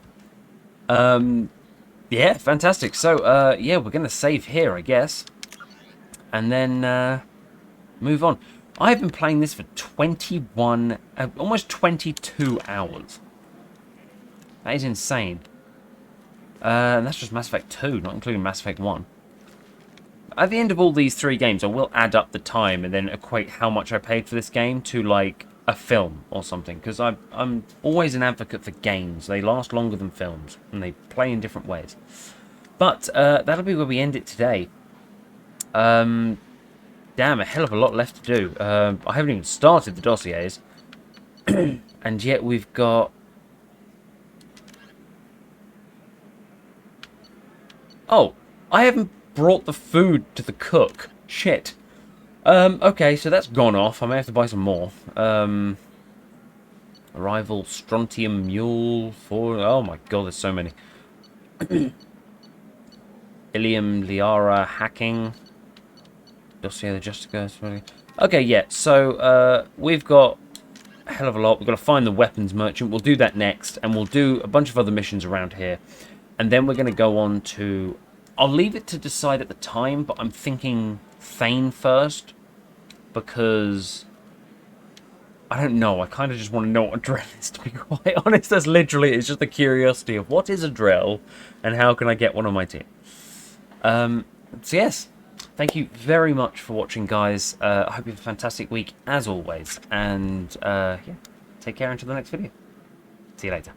Yeah, fantastic. So, yeah, we're going to save here, I guess. And then move on. I've been playing this for 21, almost 22 hours. That is insane. And that's just Mass Effect 2, not including Mass Effect 1. At the end of all these 3 games, I will add up the time and then equate how much I paid for this game to, like, a film or something. Because I'm always an advocate for games. They last longer than films, and they play in different ways. But that'll be where we end it today. Damn, a hell of a lot left to do. I haven't even started the dossiers. And yet we've got... Oh, I haven't brought the food to the cook. Shit. Okay, so that's gone off. I may have to buy some more. Arrival, Strontium Mule, 4... Oh my god, there's so many. Ilium, Liara, hacking. Dossier the Justica. Okay, yeah, so we've got a hell of a lot. We've got to find the weapons merchant. We'll do that next, and we'll do a bunch of other missions around here. And then we're going to go on to... I'll leave it to decide at the time, but I'm thinking Thane first. Because... I don't know. I kind of just want to know what a drill is, to be quite honest. That's literally... It's just the curiosity of what is a drill, and how can I get one on my team. So yes, thank you very much for watching, guys. I hope you have a fantastic week, as always. And yeah, take care until the next video. See you later.